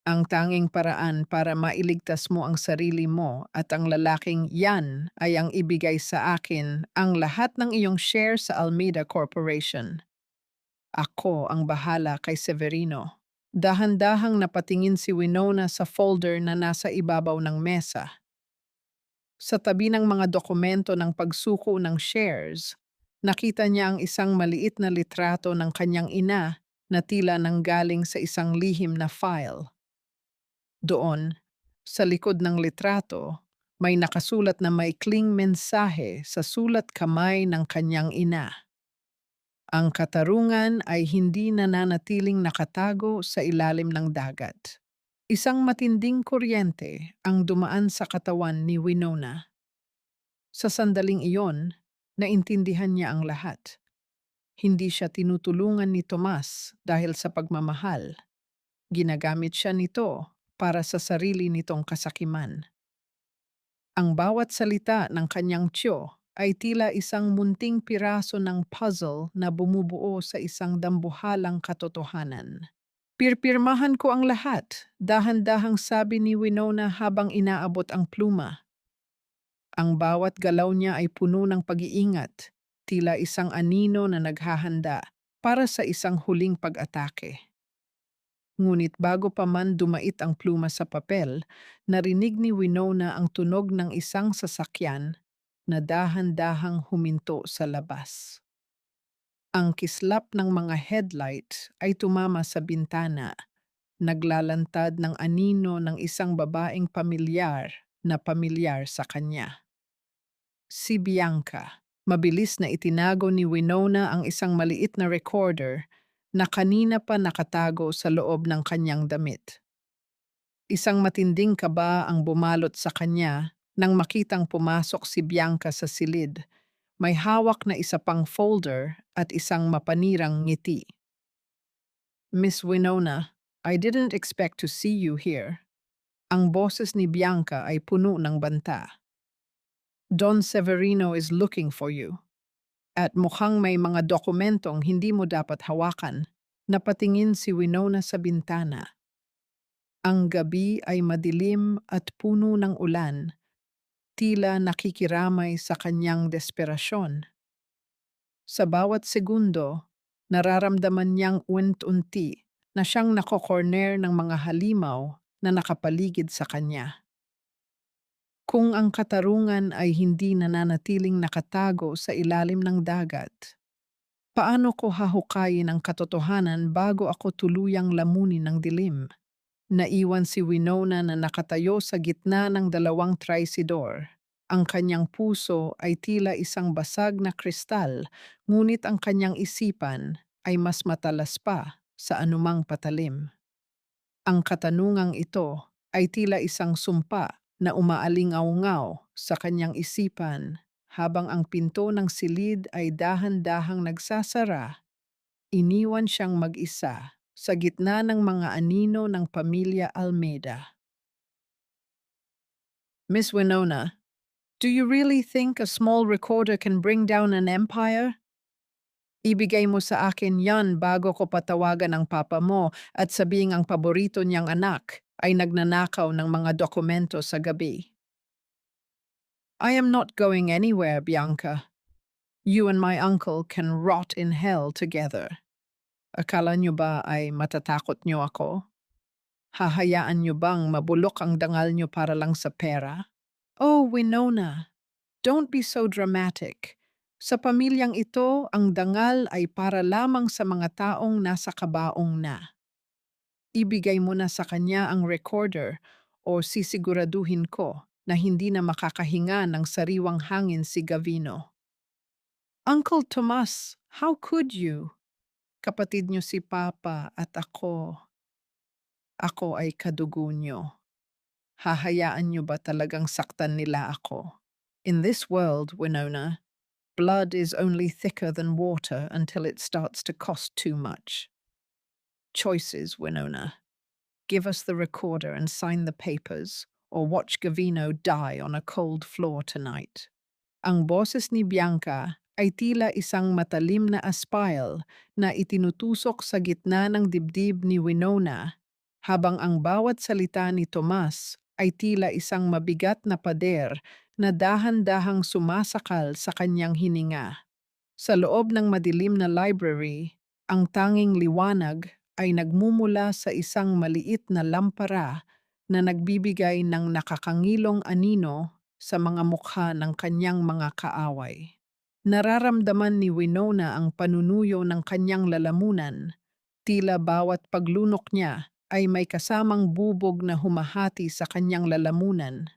Ang tanging paraan para mailigtas mo ang sarili mo at ang lalaking yan ay ang ibigay sa akin ang lahat ng iyong share sa Almeida Corporation. Ako ang bahala kay Severino. Dahan-dahang napatingin si Winona sa folder na nasa ibabaw ng mesa. Sa tabi ng mga dokumento ng pagsuko ng shares, nakita niya ang isang maliit na litrato ng kanyang ina na tila nanggaling sa isang lihim na file. Doon, sa likod ng litrato, may nakasulat na maikling mensahe sa sulat kamay ng kanyang ina. Ang katarungan ay hindi nananatiling nakatago sa ilalim ng dagat. Isang matinding kuryente ang dumaan sa katawan ni Winona. Sa sandaling iyon, naintindihan niya ang lahat. Hindi siya tinutulungan ni Tomas dahil sa pagmamahal. Ginagamit siya nito para sa sarili nitong kasakiman. Ang bawat salita ng kanyang tiyo ay tila isang munting piraso ng puzzle na bumubuo sa isang dambuhalang katotohanan. Pirpirmahan ko ang lahat, dahan-dahang sabi ni Winona habang inaabot ang pluma. Ang bawat galaw niya ay puno ng pag-iingat, tila isang anino na naghahanda para sa isang huling pag-atake. Ngunit bago pa man dumait ang pluma sa papel, narinig ni Winona ang tunog ng isang sasakyan na dahan-dahang huminto sa labas. Ang kislap ng mga headlight ay tumama sa bintana, naglalantad ng anino ng isang babaeng pamilyar sa kanya. Si Bianca. Mabilis na itinago ni Winona ang isang maliit na recorder na kanina pa nakatago sa loob ng kanyang damit. Isang matinding kaba ang bumalot sa kanya nang makitang pumasok si Bianca sa silid. May hawak na isa pang folder at isang mapanirang ngiti. Miss Winona, I didn't expect to see you here. Ang boses ni Bianca ay puno ng banta. Don Severino is looking for you. At mukhang may mga dokumentong hindi mo dapat hawakan. Napatingin si Winona sa bintana. Ang gabi ay madilim at puno ng ulan, tila nakikiramay sa kanyang desperasyon. Sa bawat segundo, nararamdaman niyang unti na siyang nakokorner ng mga halimaw na nakapaligid sa kanya. Kung ang katarungan ay hindi nananatiling nakatago sa ilalim ng dagat, paano ko hahukayin ang katotohanan bago ako tuluyang lamunin ng dilim? Naiwan si Winona na nakatayo sa gitna ng dalawang trisidor. Ang kanyang puso ay tila isang basag na kristal, ngunit ang kanyang isipan ay mas matalas pa sa anumang patalim. Ang katanungang ito ay tila isang sumpa na umaalingaw-ngaw sa kanyang isipan habang ang pinto ng silid ay dahan-dahang nagsasara. Iniwan siyang mag-isa sa gitna ng mga anino ng pamilya Almeida. Miss Winona, do you really think a small recorder can bring down an empire? Ibigay mo sa akin yan bago ko patawagan ang papa mo at sabing ang paborito niyang anak ay nagnanakaw ng mga dokumento sa gabi. I am not going anywhere, Bianca. You and my uncle can rot in hell together. Akala niyo ba ay matatakot niyo ako? Hahayaan niyo bang mabulok ang dangal niyo para lang sa pera? Oh, Winona, don't be so dramatic. Sa pamilyang ito, ang dangal ay para lamang sa mga taong nasa kabaong na. Ibigay mo na sa kanya ang recorder o sisiguraduhin ko na hindi na makakahinga ng sariwang hangin si Gavino. Uncle Tomas, How could you? Kapatid niyo si Papa at ako ay kadugo niyo. Hahayaan niyo ba talagang saktan nila ako? In this world, Winona, blood is only thicker than water until it starts to cost too much. Choices, Winona. Give us the recorder and sign the papers, or watch Gavino die on a cold floor tonight. Ang boses ni Bianca ay tila isang matalim na aspile na itinutusok sa gitna ng dibdib ni Winona, habang ang bawat salita ni Tomas ay tila isang mabigat na pader na dahan-dahang sumasakal sa kanyang hininga. Sa loob ng madilim na library, ang tanging liwanag ay nagmumula sa isang maliit na lampara na nagbibigay ng nakakangilong anino sa mga mukha ng kanyang mga kaaway. Nararamdaman ni Winona ang panunuyo ng kanyang lalamunan, tila bawat paglunok niya ay may kasamang bubog na humahati sa kanyang lalamunan.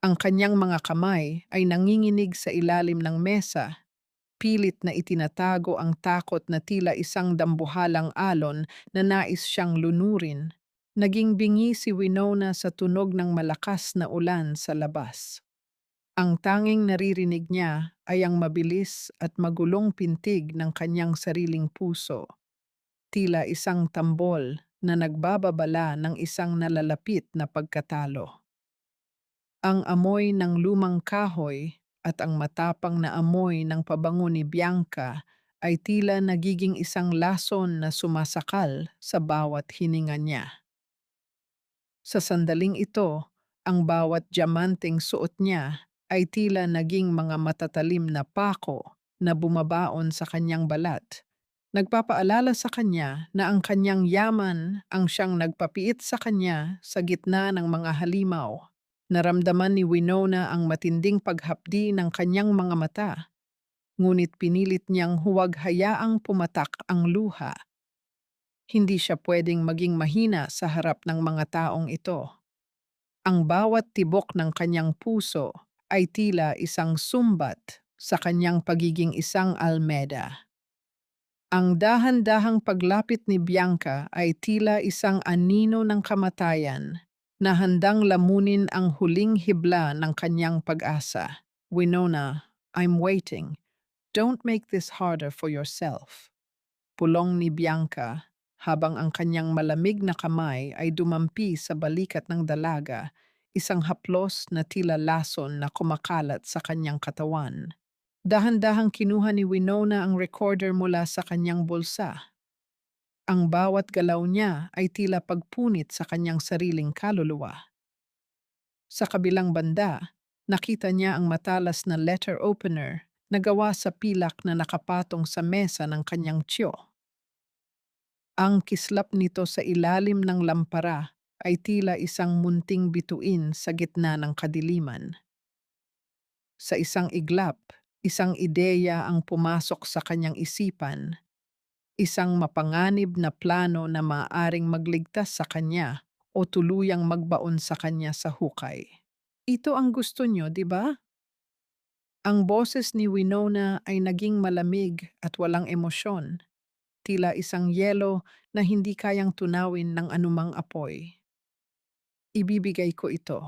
Ang kanyang mga kamay ay nanginginig sa ilalim ng mesa, pilit na itinatago ang takot na tila isang dambuhalang alon na nais siyang lunurin. Naging bingi si Winona sa tunog ng malakas na ulan sa labas. Ang tanging naririnig niya ay ang mabilis at magulong pintig ng kanyang sariling puso, tila isang tambol na nagbababala ng isang nalalapit na pagkatalo. Ang amoy ng lumang kahoy at ang matapang na amoy ng pabango ni Bianca ay tila nagiging isang lason na sumasakal sa bawat hininga niya. Sa sandaling ito, ang bawat diamanteng suot niya ay tila naging mga matatalim na pako na bumabaon sa kanyang balat. Nagpapaalala sa kanya na ang kanyang yaman ang siyang nagpapiit sa kanya sa gitna ng mga halimaw. Naramdaman ni Winona ang matinding paghapdi ng kanyang mga mata, ngunit pinilit niyang huwag hayaang pumatak ang luha. Hindi siya pwedeng maging mahina sa harap ng mga taong ito. Ang bawat tibok ng kanyang puso ay tila isang sumbat sa kanyang pagiging isang almeda. Ang dahan-dahang paglapit ni Bianca ay tila isang anino ng kamatayan na handang lamunin ang huling hibla ng kanyang pag-asa. Winona, I'm waiting. Don't make this harder for yourself. Pulong ni Bianca habang ang kanyang malamig na kamay ay dumampi sa balikat ng dalaga, isang haplos na tila lason na kumakalat sa kanyang katawan. Dahan-dahang kinuha ni Winona ang recorder mula sa kanyang bulsa. Ang bawat galaw niya ay tila pagpunit sa kanyang sariling kaluluwa. Sa kabilang banda, nakita niya ang matalas na letter opener na gawa sa pilak na nakapatong sa mesa ng kanyang tiyo. Ang kislap nito sa ilalim ng lampara ay tila isang munting bituin sa gitna ng kadiliman. Sa isang iglap, isang ideya ang pumasok sa kanyang isipan, isang mapanganib na plano na maaaring magligtas sa kanya o tuluyang magbaon sa kanya sa hukay. Ito ang gusto niyo, di ba? Ang boses ni Winona ay naging malamig at walang emosyon, tila isang yelo na hindi kayang tunawin ng anumang apoy. Ibibigay ko ito,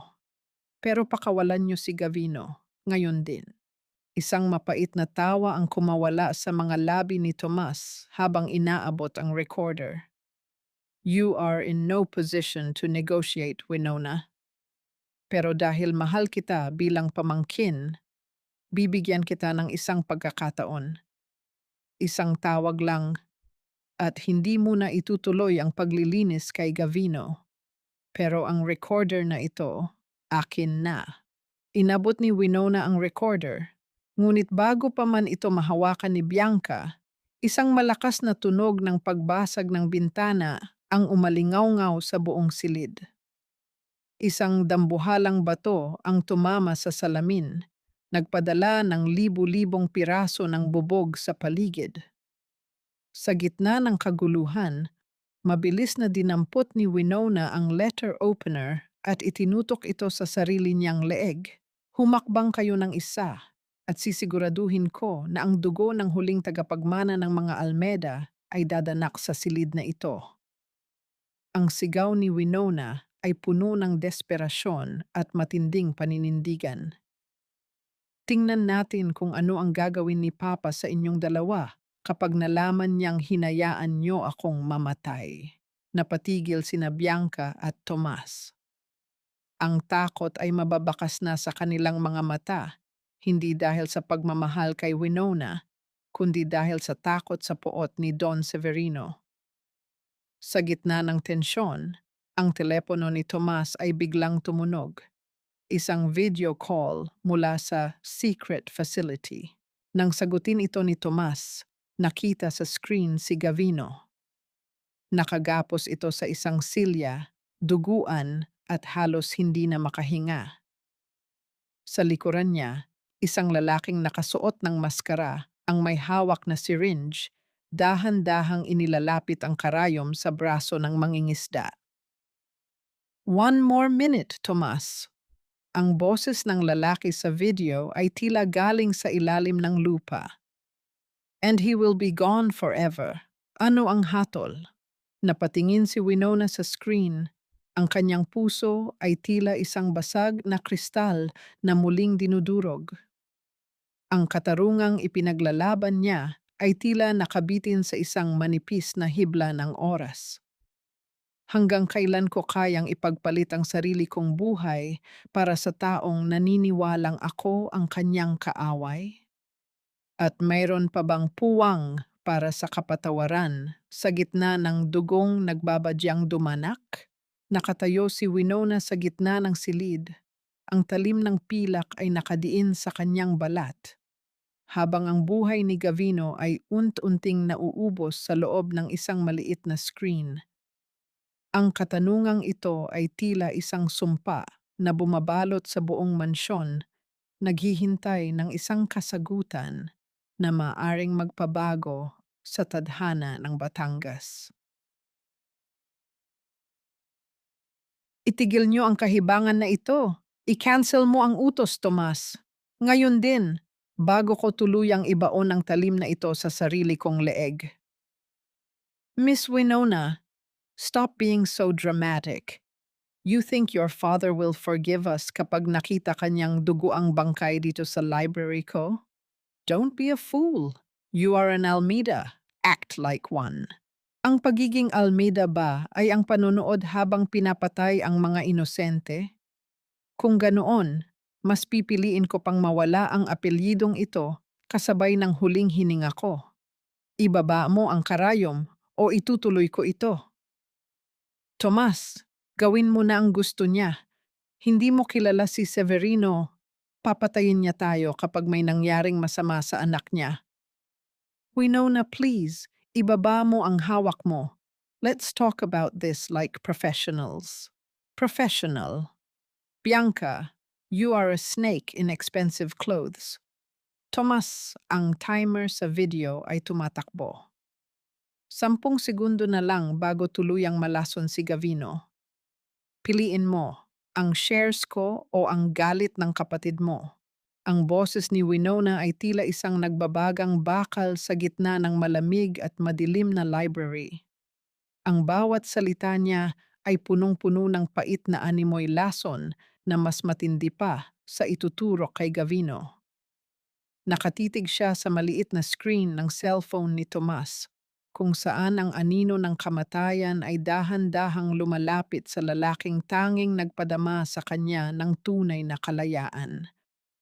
pero pakawalan niyo si Gavino, ngayon din. Isang mapait na tawa ang kumawala sa mga labi ni Tomas habang inaabot ang recorder. You are in no position to negotiate, Winona. Pero dahil mahal kita bilang pamangkin, bibigyan kita ng isang pagkakataon. Isang tawag lang at hindi mo na itutuloy ang paglilinis kay Gavino. Pero ang recorder na ito, akin na. Inabot ni Winona ang recorder, ngunit bago pa man ito mahawakan ni Bianca, isang malakas na tunog ng pagbasag ng bintana ang umalingaw-ngaw sa buong silid. Isang dambuhalang bato ang tumama sa salamin, nagpadala ng libu-libong piraso ng bubog sa paligid. Sa gitna ng kaguluhan, mabilis na dinampot ni Winona ang letter opener at itinutok ito sa sarili niyang leeg. Humakbang kayo ng isa. At sisiguraduhin ko na ang dugo ng huling tagapagmana ng mga Almeda ay dadanak sa silid na ito. Ang sigaw ni Winona ay puno ng desperasyon at matinding paninindigan. Tingnan natin kung ano ang gagawin ni Papa sa inyong dalawa kapag nalaman niyang hinayaan niyo akong mamatay. Napatigil sina Bianca at Tomas. Ang takot ay mababakas na sa kanilang mga mata, hindi dahil sa pagmamahal kay Winona, kundi dahil sa takot sa poot ni Don Severino. Sa gitna ng tensyon, ang telepono ni Tomas ay biglang tumunog. Isang video call mula sa secret facility. Nang sagutin ito ni Tomas, nakita sa screen si Gavino. Nakagapos ito sa isang silya, duguan at halos hindi na makahinga. Sa likuran niya, isang lalaking nakasuot ng maskara ang may hawak na syringe, dahan-dahang inilalapit ang karayom sa braso ng mangingisda. "One more minute, Tomas." Ang boses ng lalaki sa video ay tila galing sa ilalim ng lupa. "And he will be gone forever." Ano ang hatol? Napatingin si Winona sa screen. Ang kanyang puso ay tila isang basag na kristal na muling dinudurog. Ang katarungang ipinaglalaban niya ay tila nakabitin sa isang manipis na hibla ng oras. Hanggang kailan ko kayang ipagpalit ang sarili kong buhay para sa taong naniniwalang ako ang kanyang kaaway? At mayroon pa bang puwang para sa kapatawaran sa gitna ng dugong nagbabadyang dumanak? Nakatayo si Winona sa gitna ng silid. Ang talim ng pilak ay nakadiin sa kanyang balat, habang ang buhay ni Gavino ay unt-unting nauubos sa loob ng isang maliit na screen. Ang katanungang ito ay tila isang sumpa na bumabalot sa buong mansyon, naghihintay ng isang kasagutan na maaring magpabago sa tadhana ng Batangas. Itigil niyo ang kahibangan na ito. I-cancel mo ang utos, Tomas. Ngayon din, bago ko tuluyang ibaon ang talim na ito sa sarili kong leeg. Miss Winona, stop being so dramatic. You think your father will forgive us kapag nakita kanyang dugo ang bangkay dito sa library ko? Don't be a fool. You are an Almeida. Act like one. Ang pagiging Almeida ba ay ang panonood habang pinapatay ang mga inosente? Kung ganoon, mas pipiliin ko pang mawala ang apelyidong ito kasabay ng huling hininga ko. Ibaba mo ang karayom o itutuloy ko ito. Tomas, gawin mo na ang gusto niya. Hindi mo kilala si Severino. Papatayin niya tayo kapag may nangyaring masama sa anak niya. Winona, please, ibaba mo ang hawak mo. Let's talk about this like professionals. Professional. Bianca, you are a snake in expensive clothes. Tomas, ang timer sa video ay tumatakbo. 10 segundo na lang bago tuluyang malason si Gavino. Piliin mo, ang shares ko o ang galit ng kapatid mo. Ang boses ni Winona ay tila isang nagbabagang bakal sa gitna ng malamig at madilim na library. Ang bawat salita niya ay punong-puno ng pait na animoy lason na mas matindi pa sa ituturo kay Gavino. Nakatitig siya sa maliit na screen ng cellphone ni Tomas, kung saan ang anino ng kamatayan ay dahan-dahang lumalapit sa lalaking tanging nagpadama sa kanya ng tunay na kalayaan.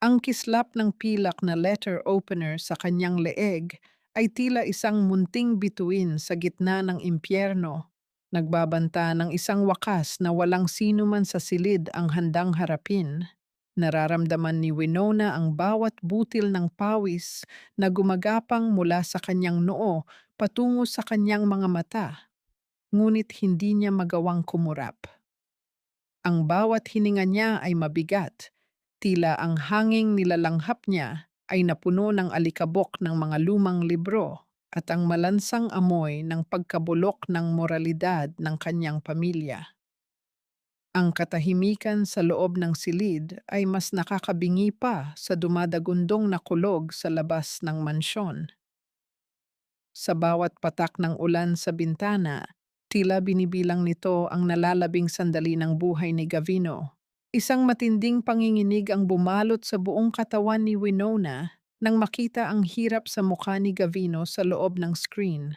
Ang kislap ng pilak na letter opener sa kanyang leeg ay tila isang munting bituin sa gitna ng impyerno, nagbabanta ng isang wakas na walang sino man sa silid ang handang harapin. Nararamdaman ni Winona ang bawat butil ng pawis na gumagapang mula sa kanyang noo patungo sa kanyang mga mata, ngunit hindi niya magawang kumurap. Ang bawat hininga niya ay mabigat, tila ang hanging nilalanghap niya ay napuno ng alikabok ng mga lumang libro at ang malansang amoy ng pagkabulok ng moralidad ng kanyang pamilya. Ang katahimikan sa loob ng silid ay mas nakakabingi pa sa dumadagundong na kulog sa labas ng mansyon. Sa bawat patak ng ulan sa bintana, tila binibilang nito ang nalalabing sandali ng buhay ni Gavino. Isang matinding panginginig ang bumalot sa buong katawan ni Winona nang makita ang hirap sa mukha ni Gavino sa loob ng screen.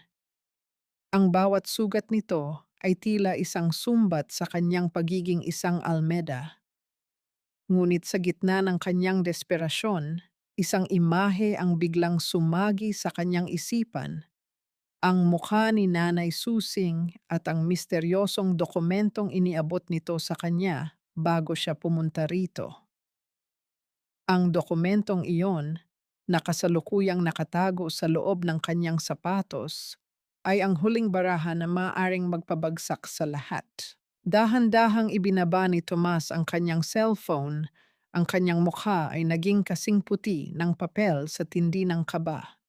Ang bawat sugat nito ay tila isang sumbat sa kanyang pagiging isang Almeda. Ngunit sa gitna ng kanyang desperasyon, isang imahe ang biglang sumagi sa kanyang isipan, ang mukha ni Nanay Susing at ang misteryosong dokumentong iniabot nito sa kanya bago siya pumunta rito. Ang dokumentong iyon, na kasalukuyang nakatago sa loob ng kanyang sapatos, ay ang huling baraha na maaring magpabagsak sa lahat. Dahan-dahang ibinaba ni Tomas ang kanyang cellphone, ang kanyang mukha ay naging kasing puti ng papel sa tindi ng kaba.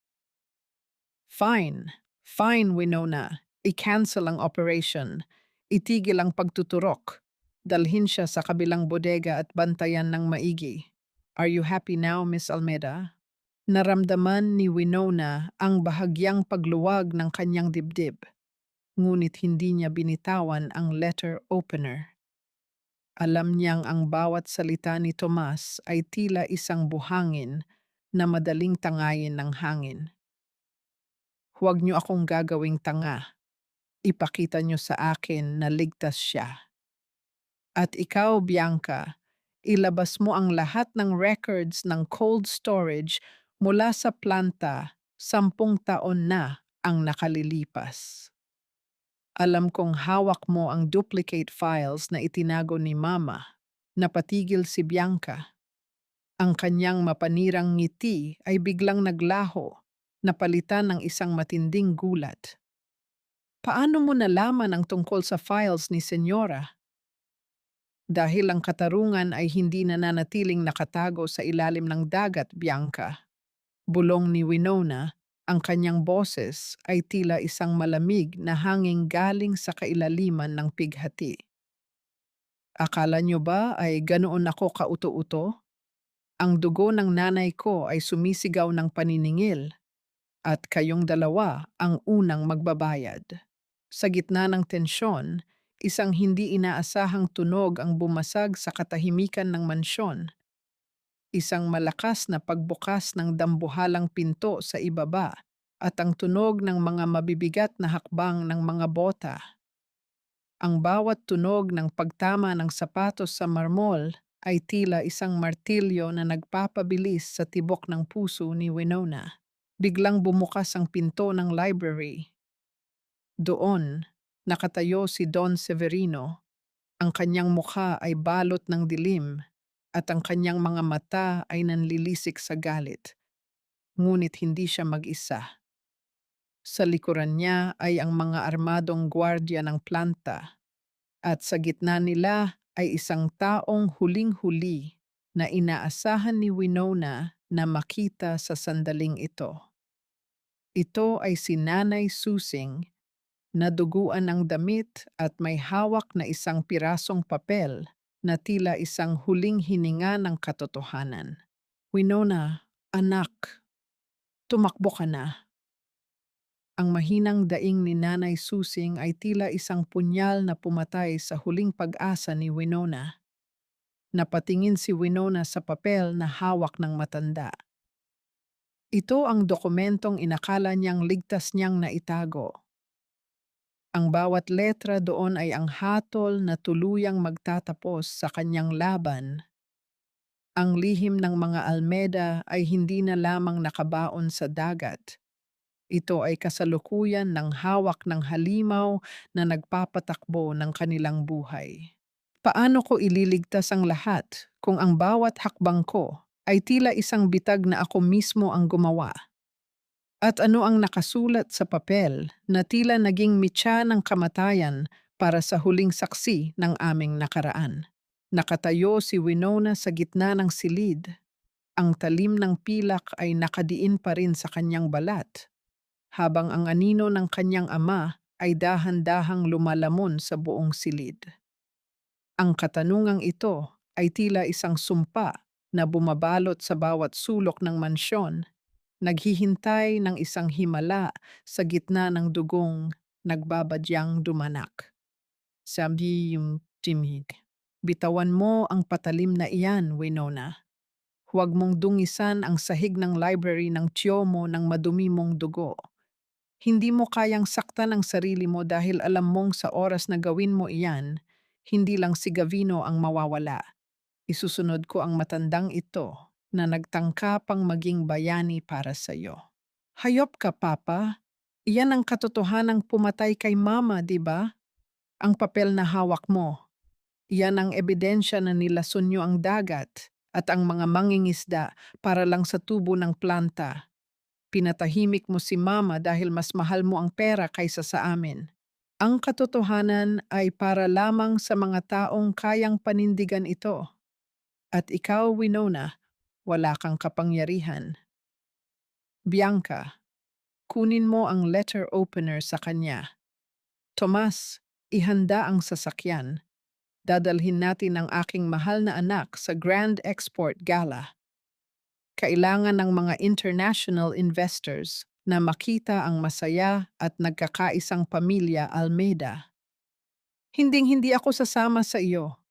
Fine, fine Winona, i-cancel ang operation, itigil ang pagtuturok, dalhin siya sa kabilang bodega at bantayan ng maigi. Are you happy now, Miss Almeida? Naramdaman ni Winona ang bahagyang pagluwag ng kanyang dibdib, ngunit hindi niya binitawan ang letter opener. Alam niyang ang bawat salita ni Tomas ay tila isang buhangin na madaling tangayin ng hangin. Huwag niyo akong gagawing tanga. Ipakita niyo sa akin na ligtas siya. At ikaw, Bianca, ilabas mo ang lahat ng records ng cold storage mula sa planta 10 taon na ang nakalilipas. Alam kong hawak mo ang duplicate files na itinago ni Mama. Napatigil si Bianca. Ang kanyang mapanirang ngiti ay biglang naglaho, napalitan ng isang matinding gulat. Paano mo nalaman ang tungkol sa files ni Senyora? Dahil ang katarungan ay hindi nananatiling nakatago sa ilalim ng dagat, Bianca. Bulong ni Winona, ang kanyang boses ay tila isang malamig na hanging galing sa kailaliman ng pighati. Akala niyo ba ay ganoon ako kauto-uto? Ang dugo ng nanay ko ay sumisigaw ng paniningil at kayong dalawa ang unang magbabayad. Sa gitna ng tensyon, isang hindi inaasahang tunog ang bumasag sa katahimikan ng mansyon. Isang malakas na pagbukas ng dambuhalang pinto sa ibaba at ang tunog ng mga mabibigat na hakbang ng mga bota. Ang bawat tunog ng pagtama ng sapatos sa marmol ay tila isang martilyo na nagpapabilis sa tibok ng puso ni Winona. Biglang bumukas ang pinto ng library. Doon, nakatayo si Don Severino. Ang kanyang mukha ay balot ng dilim at ang kanyang mga mata ay nanlilisik sa galit. Ngunit hindi siya mag-isa. Sa likuran niya ay ang mga armadong gwardya ng planta at sa gitna nila ay isang taong huling-huli na inaasahan ni Winona na makita sa sandaling ito. Ito ay si Nanay Susing na duguan ng damit at may hawak na isang pirasong papel na tila isang huling hininga ng katotohanan. Winona, anak, tumakbo ka na. Ang mahinang daing ni Nanay Susing ay tila isang punyal na pumatay sa huling pag-asa ni Winona. Napatingin si Winona sa papel na hawak ng matanda. Ito ang dokumentong inakala niyang ligtas niyang naitago. Ang bawat letra doon ay ang hatol na tuluyang magtatapos sa kanyang laban. Ang lihim ng mga Almeda ay hindi na lamang nakabaon sa dagat. Ito ay kasalukuyan ng hawak ng halimaw na nagpapatakbo ng kanilang buhay. Paano ko ililigtas ang lahat kung ang bawat hakbang ko ay tila isang bitag na ako mismo ang gumawa? At ano ang nakasulat sa papel na tila naging mitya ng kamatayan para sa huling saksi ng aming nakaraan? Nakatayo si Winona sa gitna ng silid. Ang talim ng pilak ay nakadiin pa rin sa kanyang balat, habang ang anino ng kanyang ama ay dahan-dahang lumalamon sa buong silid. Ang katanungang ito ay tila isang sumpa na bumabalot sa bawat sulok ng mansyon, naghihintay ng isang himala sa gitna ng dugong nagbabadyang dumanak. Sabi yung timig, "Bitawan mo ang patalim na iyan, Winona. Huwag mong dungisan ang sahig ng library ng tiyo mo ng madumi mong dugo. Hindi mo kayang saktan ang sarili mo dahil alam mong sa oras na gawin mo iyan, hindi lang si Gavino ang mawawala. Isusunod ko ang matandang ito na nagtangka pang maging bayani para sa iyo." Hayop ka, Papa. Iyan ang katotohanang pumatay kay Mama, di ba? Ang papel na hawak mo. Iyan ang ebidensya na nilason niyo ang dagat at ang mga mangingisda para lang sa tubo ng planta. Pinatahimik mo si Mama dahil mas mahal mo ang pera kaysa sa amin. Ang katotohanan ay para lamang sa mga taong kayang panindigan ito. At ikaw, Winona, wala kang kapangyarihan. Bianca, kunin mo ang letter opener sa kanya. Tomas, ihanda ang sasakyan. Dadalhin natin ang aking mahal na anak sa Grand Export Gala. Kailangan ng mga international investors na makita ang masaya at nagkakaisang pamilya Almeida. Hinding-hindi ako sasama sa iyo.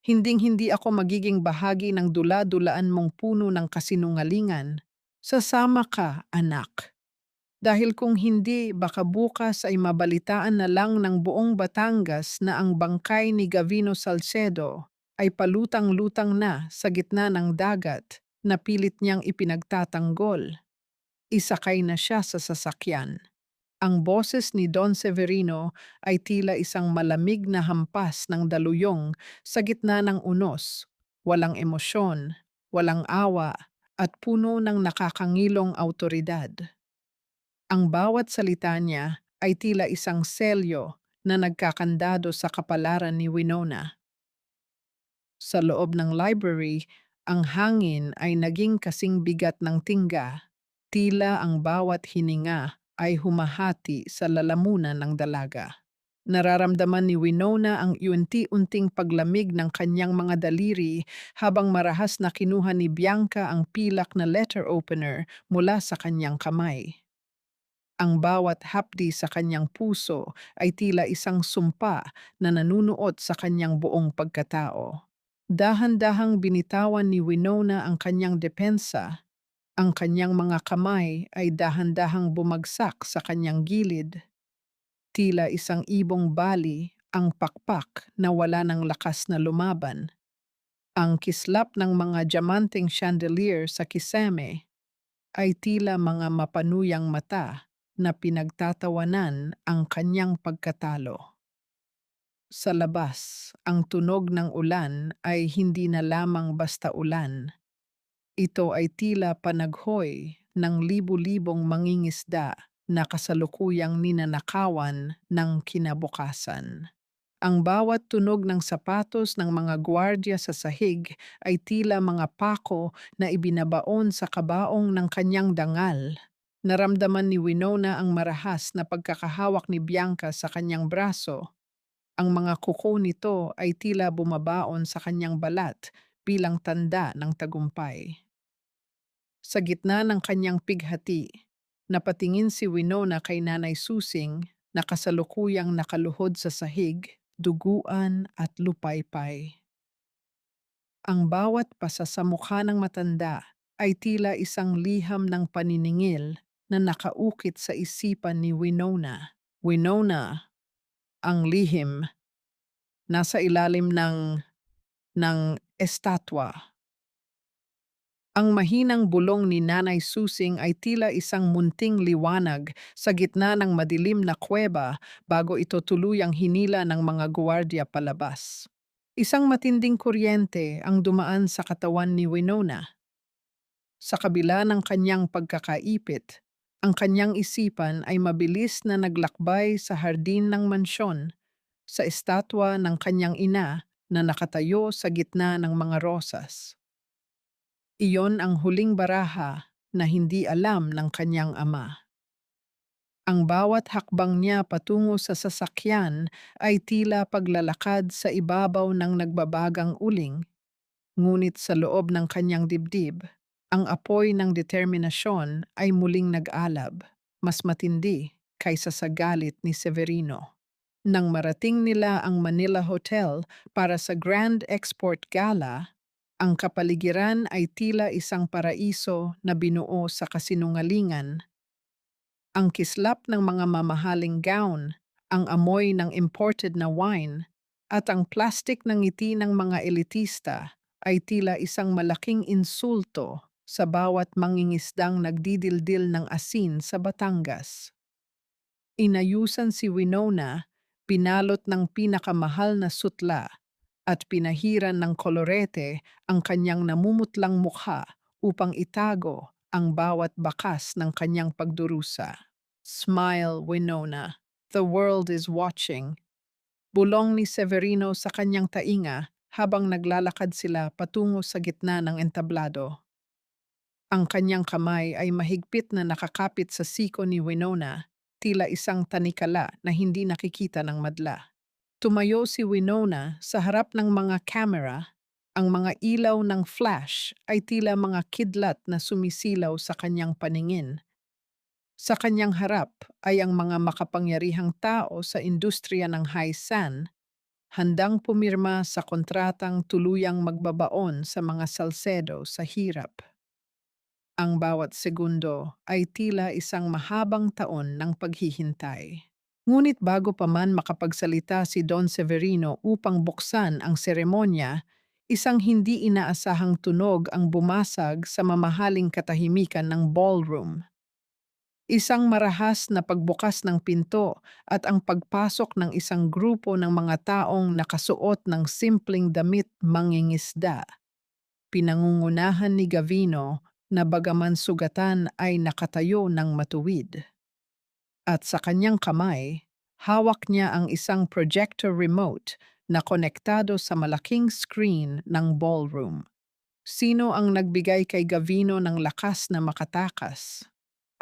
Hinding-hindi ako magiging bahagi ng dula-dulaan mong puno ng kasinungalingan. Sasama ka, anak. Dahil kung hindi, baka bukas ay mabalitaan na lang ng buong Batangas na ang bangkay ni Gavino Salcedo ay palutang-lutang na sa gitna ng dagat na pilit niyang ipinagtatanggol. Isakay na siya sa sasakyan. Ang boses ni Don Severino ay tila isang malamig na hampas ng daluyong sa gitna ng unos. Walang emosyon, walang awa, at puno ng nakakangilong autoridad. Ang bawat salita niya ay tila isang selyo na nagkakandado sa kapalaran ni Winona. Sa loob ng library, ang hangin ay naging kasing bigat ng tingga. Tila ang bawat hininga ay humahati sa lalamunan ng dalaga. Nararamdaman ni Winona ang unti-unting paglamig ng kanyang mga daliri habang marahas na kinuha ni Bianca ang pilak na letter opener mula sa kanyang kamay. Ang bawat hapdi sa kanyang puso ay tila isang sumpa na nanunuot sa kanyang buong pagkatao. Dahan-dahang binitawan ni Winona ang kanyang depensa. Ang kanyang mga kamay ay dahan-dahang bumagsak sa kanyang gilid. Tila isang ibong bali ang pakpak na wala ng lakas na lumaban. Ang kislap ng mga diamanteng chandelier sa kisame ay tila mga mapanuyang mata na pinagtatawanan ang kanyang pagkatalo. Sa labas, ang tunog ng ulan ay hindi na lamang basta ulan. Ito ay tila panaghoy ng libu-libong mangingisda na kasalukuyang ninanakawan ng kinabukasan. Ang bawat tunog ng sapatos ng mga gwardiya sa sahig ay tila mga pako na ibinabaon sa kabaong ng kanyang dangal. Naramdaman ni Winona ang marahas na pagkakahawak ni Bianca sa kanyang braso. Ang mga kuko nito ay tila bumabaon sa kanyang balat bilang tanda ng tagumpay. Sa gitna ng kanyang pighati, napatingin si Winona kay Nanay Susing na kasalukuyang nakaluhod sa sahig, duguan at lupaypay. Ang bawat pasa sa mukha ng matanda ay tila isang liham ng paniningil na nakaukit sa isipan ni Winona. Winona, ang lihim, nasa ilalim ng estatwa. Ang mahinang bulong ni Nanay Susing ay tila isang munting liwanag sa gitna ng madilim na kuweba bago ito tuluyang hinila ng mga guwardiya palabas. Isang matinding kuryente ang dumaan sa katawan ni Winona. Sa kabila ng kanyang pagkakaipit, ang kanyang isipan ay mabilis na naglakbay sa hardin ng mansyon, sa estatwa ng kanyang ina na nakatayo sa gitna ng mga rosas. Iyon ang huling baraha na hindi alam ng kanyang ama. Ang bawat hakbang niya patungo sa sasakyan ay tila paglalakad sa ibabaw ng nagbabagang uling, ngunit sa loob ng kanyang dibdib, ang apoy ng determinasyon ay muling nag-alab, mas matindi kaysa sa galit ni Severino. Nang marating nila ang Manila Hotel para sa Grand Export Gala, ang kapaligiran ay tila isang paraiso na binuo sa kasinungalingan. Ang kislap ng mga mamahaling gown, ang amoy ng imported na wine, at ang plastic ng ngiti ng mga elitista ay tila isang malaking insulto sa bawat mangingisdang nagdidildil ng asin sa Batangas. Inayusan si Winona, pinalot ng pinakamahal na sutla, at pinahiran ng kolorete ang kanyang namumutlang mukha upang itago ang bawat bakas ng kanyang pagdurusa. Smile, Winona. The world is watching. Bulong ni Severino sa kanyang tainga habang naglalakad sila patungo sa gitna ng entablado. Ang kanyang kamay ay mahigpit na nakakapit sa siko ni Winona, tila isang tanikala na hindi nakikita ng madla. Tumayo si Winona sa harap ng mga camera. Ang mga ilaw ng flash ay tila mga kidlat na sumisilaw sa kanyang paningin. Sa kanyang harap ay ang mga makapangyarihang tao sa industriya ng high san, handang pumirma sa kontratang tuluyang magbabaon sa mga salsedo sa hirap. Ang bawat segundo ay tila isang mahabang taon ng paghihintay. Ngunit bago pa man makapagsalita si Don Severino upang buksan ang seremonya, isang hindi inaasahang tunog ang bumasag sa mamahaling katahimikan ng ballroom. Isang marahas na pagbukas ng pinto at ang pagpasok ng isang grupo ng mga taong nakasuot ng simpleng damit mangingisda. Pinangungunahan ni Gavino na bagaman sugatan ay nakatayo ng matuwid. At sa kanyang kamay, hawak niya ang isang projector remote na konektado sa malaking screen ng ballroom. Sino ang nagbigay kay Gavino ng lakas na makatakas?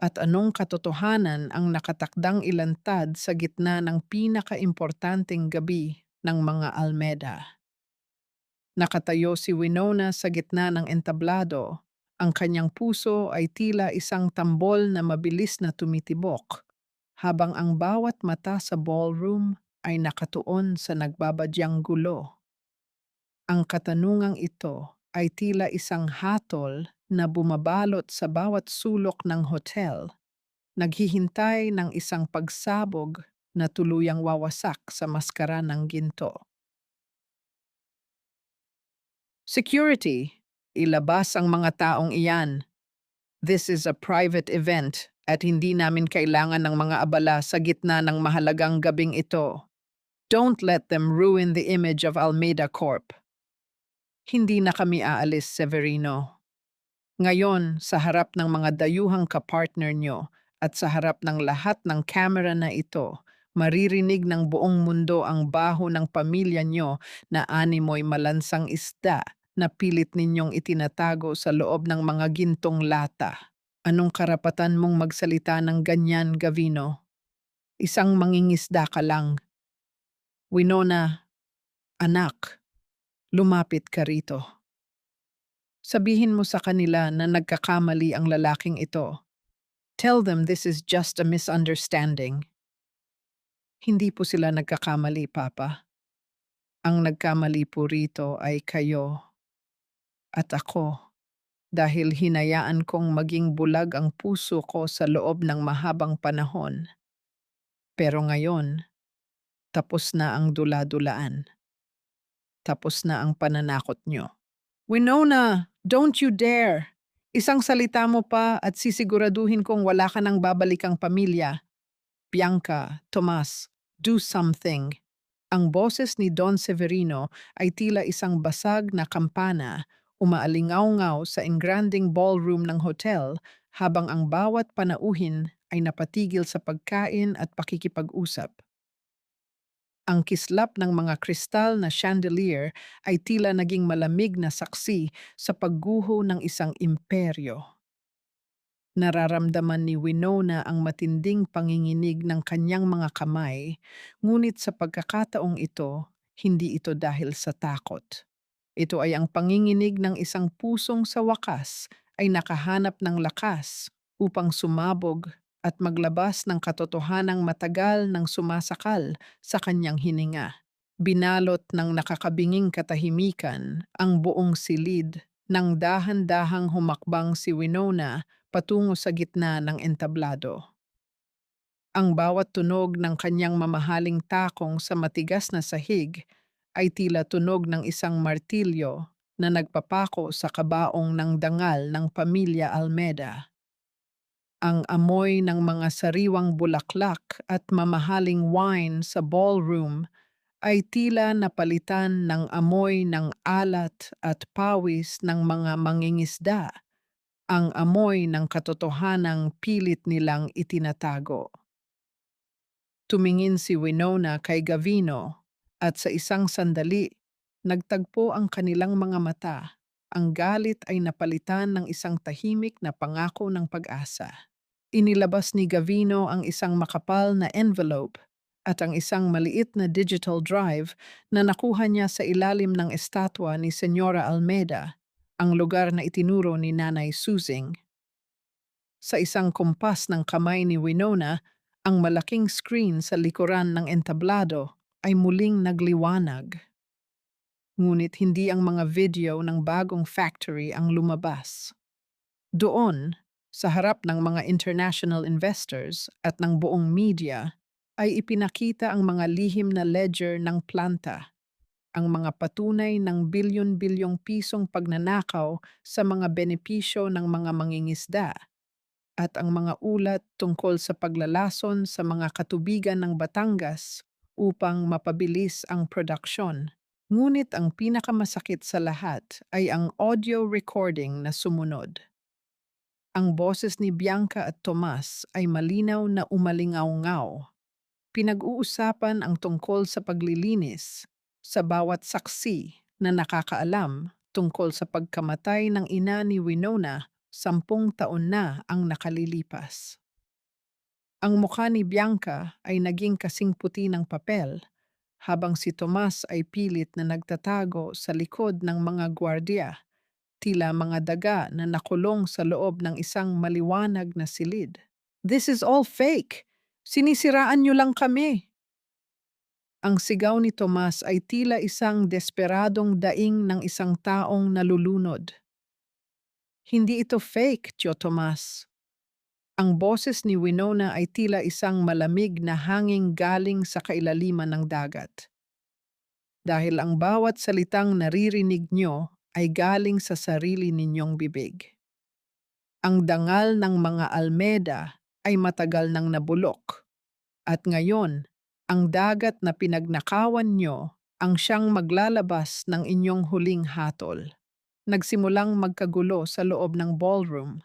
At anong katotohanan ang nakatakdang ilantad sa gitna ng pinakaimportanteng gabi ng mga Almeda? Nakatayo si Winona sa gitna ng entablado. Ang kanyang puso ay tila isang tambol na mabilis na tumitibok, habang ang bawat mata sa ballroom ay nakatuon sa nagbabadyang gulo. Ang katanungang ito ay tila isang hatol na bumabalot sa bawat sulok ng hotel, naghihintay ng isang pagsabog na tuluyang wawasak sa maskara ng ginto. Security! Ilabas ang mga taong iyan. This is a private event at hindi namin kailangan ng mga abala sa gitna ng mahalagang gabing ito. Don't let them ruin the image of Almeida Corp. Hindi na kami aalis, Severino. Ngayon, sa harap ng mga dayuhang kapartner nyo at sa harap ng lahat ng kamera na ito, maririnig ng buong mundo ang baho ng pamilya nyo na animoy malansang isda na pilit ninyong itinatago sa loob ng mga gintong lata. Anong karapatan mong magsalita ng ganyan, Gavino? Isang mangingisda ka lang. Winona, anak, lumapit ka rito. Sabihin mo sa kanila na nagkakamali ang lalaking ito. Tell them this is just a misunderstanding. Hindi po sila nagkakamali, Papa. Ang nagkamali po rito ay kayo at ako dahil hinayaan kong maging bulag ang puso ko sa loob ng mahabang panahon. Pero ngayon, tapos na ang dula-dulaan. Tapos na ang pananakot nyo. Winona, don't you dare! Isang salita mo pa at sisiguraduhin kong wala ka nang babalikang pamilya. Bianca, Tomas, do something. Ang boses ni Don Severino ay tila isang basag na kampana, umaalingaw-ngaw sa engranding ballroom ng hotel habang ang bawat panauhin ay napatigil sa pagkain at pakikipag-usap. Ang kislap ng mga kristal na chandelier ay tila naging malamig na saksi sa pagguho ng isang imperyo. Nararamdaman ni Winona ang matinding panginginig ng kanyang mga kamay, ngunit sa pagkakataong ito, hindi ito dahil sa takot. Ito ay ang panginginig ng isang pusong sa wakas ay nakahanap ng lakas upang sumabog at maglabas ng katotohanang matagal ng sumasakal sa kanyang hininga. Binalot ng nakakabinging katahimikan ang buong silid nang dahan-dahang humakbang si Winona patungo sa gitna ng entablado. Ang bawat tunog ng kanyang mamahaling takong sa matigas na sahig ay tila tunog ng isang martilyo na nagpapako sa kabaong ng dangal ng pamilya Almeda. Ang amoy ng mga sariwang bulaklak at mamahaling wine sa ballroom ay tila napalitan ng amoy ng alat at pawis ng mga mangingisda, ang amoy ng katotohanang pilit nilang itinatago. Tumingin si Winona kay Gavino at sa isang sandali, nagtagpo ang kanilang mga mata. Ang galit ay napalitan ng isang tahimik na pangako ng pag-asa. Inilabas ni Gavino ang isang makapal na envelope at ang isang maliit na digital drive na nakuha niya sa ilalim ng estatwa ni Senyora Almeda, ang lugar na itinuro ni Nanay Susing. Sa isang kumpas ng kamay ni Winona, ang malaking screen sa likuran ng entablado ay muling nagliwanag. Ngunit hindi ang mga video ng bagong factory ang lumabas. Doon, sa harap ng mga international investors at ng buong media, ay ipinakita ang mga lihim na ledger ng planta, ang mga patunay ng bilyon-bilyong pisong pagnanakaw sa mga benepisyo ng mga mangingisda, at ang mga ulat tungkol sa paglalason sa mga katubigan ng Batangas upang mapabilis ang produksyon. Ngunit ang pinakamasakit sa lahat ay ang audio recording na sumunod. Ang boses ni Bianca at Tomas ay malinaw na umalingaw-ngaw. Pinag-uusapan ang tungkol sa paglilinis sa bawat saksi na nakakaalam tungkol sa pagkamatay ng ina ni Winona 10 taon na ang nakalilipas. Ang mukha ni Bianca ay naging kasing puti ng papel habang si Tomas ay pilit na nagtatago sa likod ng mga gwardiya, tila mga daga na nakulong sa loob ng isang maliwanag na silid. "This is all fake! Sinisiraan niyo lang kami!" Ang sigaw ni Tomas ay tila isang desperadong daing ng isang taong nalulunod. "Hindi ito fake, Tio Tomas." Ang boses ni Winona ay tila isang malamig na hanging galing sa kailaliman ng dagat. Dahil ang bawat salitang naririnig nyo ay galing sa sarili ninyong bibig. Ang dangal ng mga Almeda ay matagal nang nabulok. At ngayon, ang dagat na pinagnakawan nyo ang siyang maglalabas ng inyong huling hatol. Nagsimulang magkagulo sa loob ng ballroom.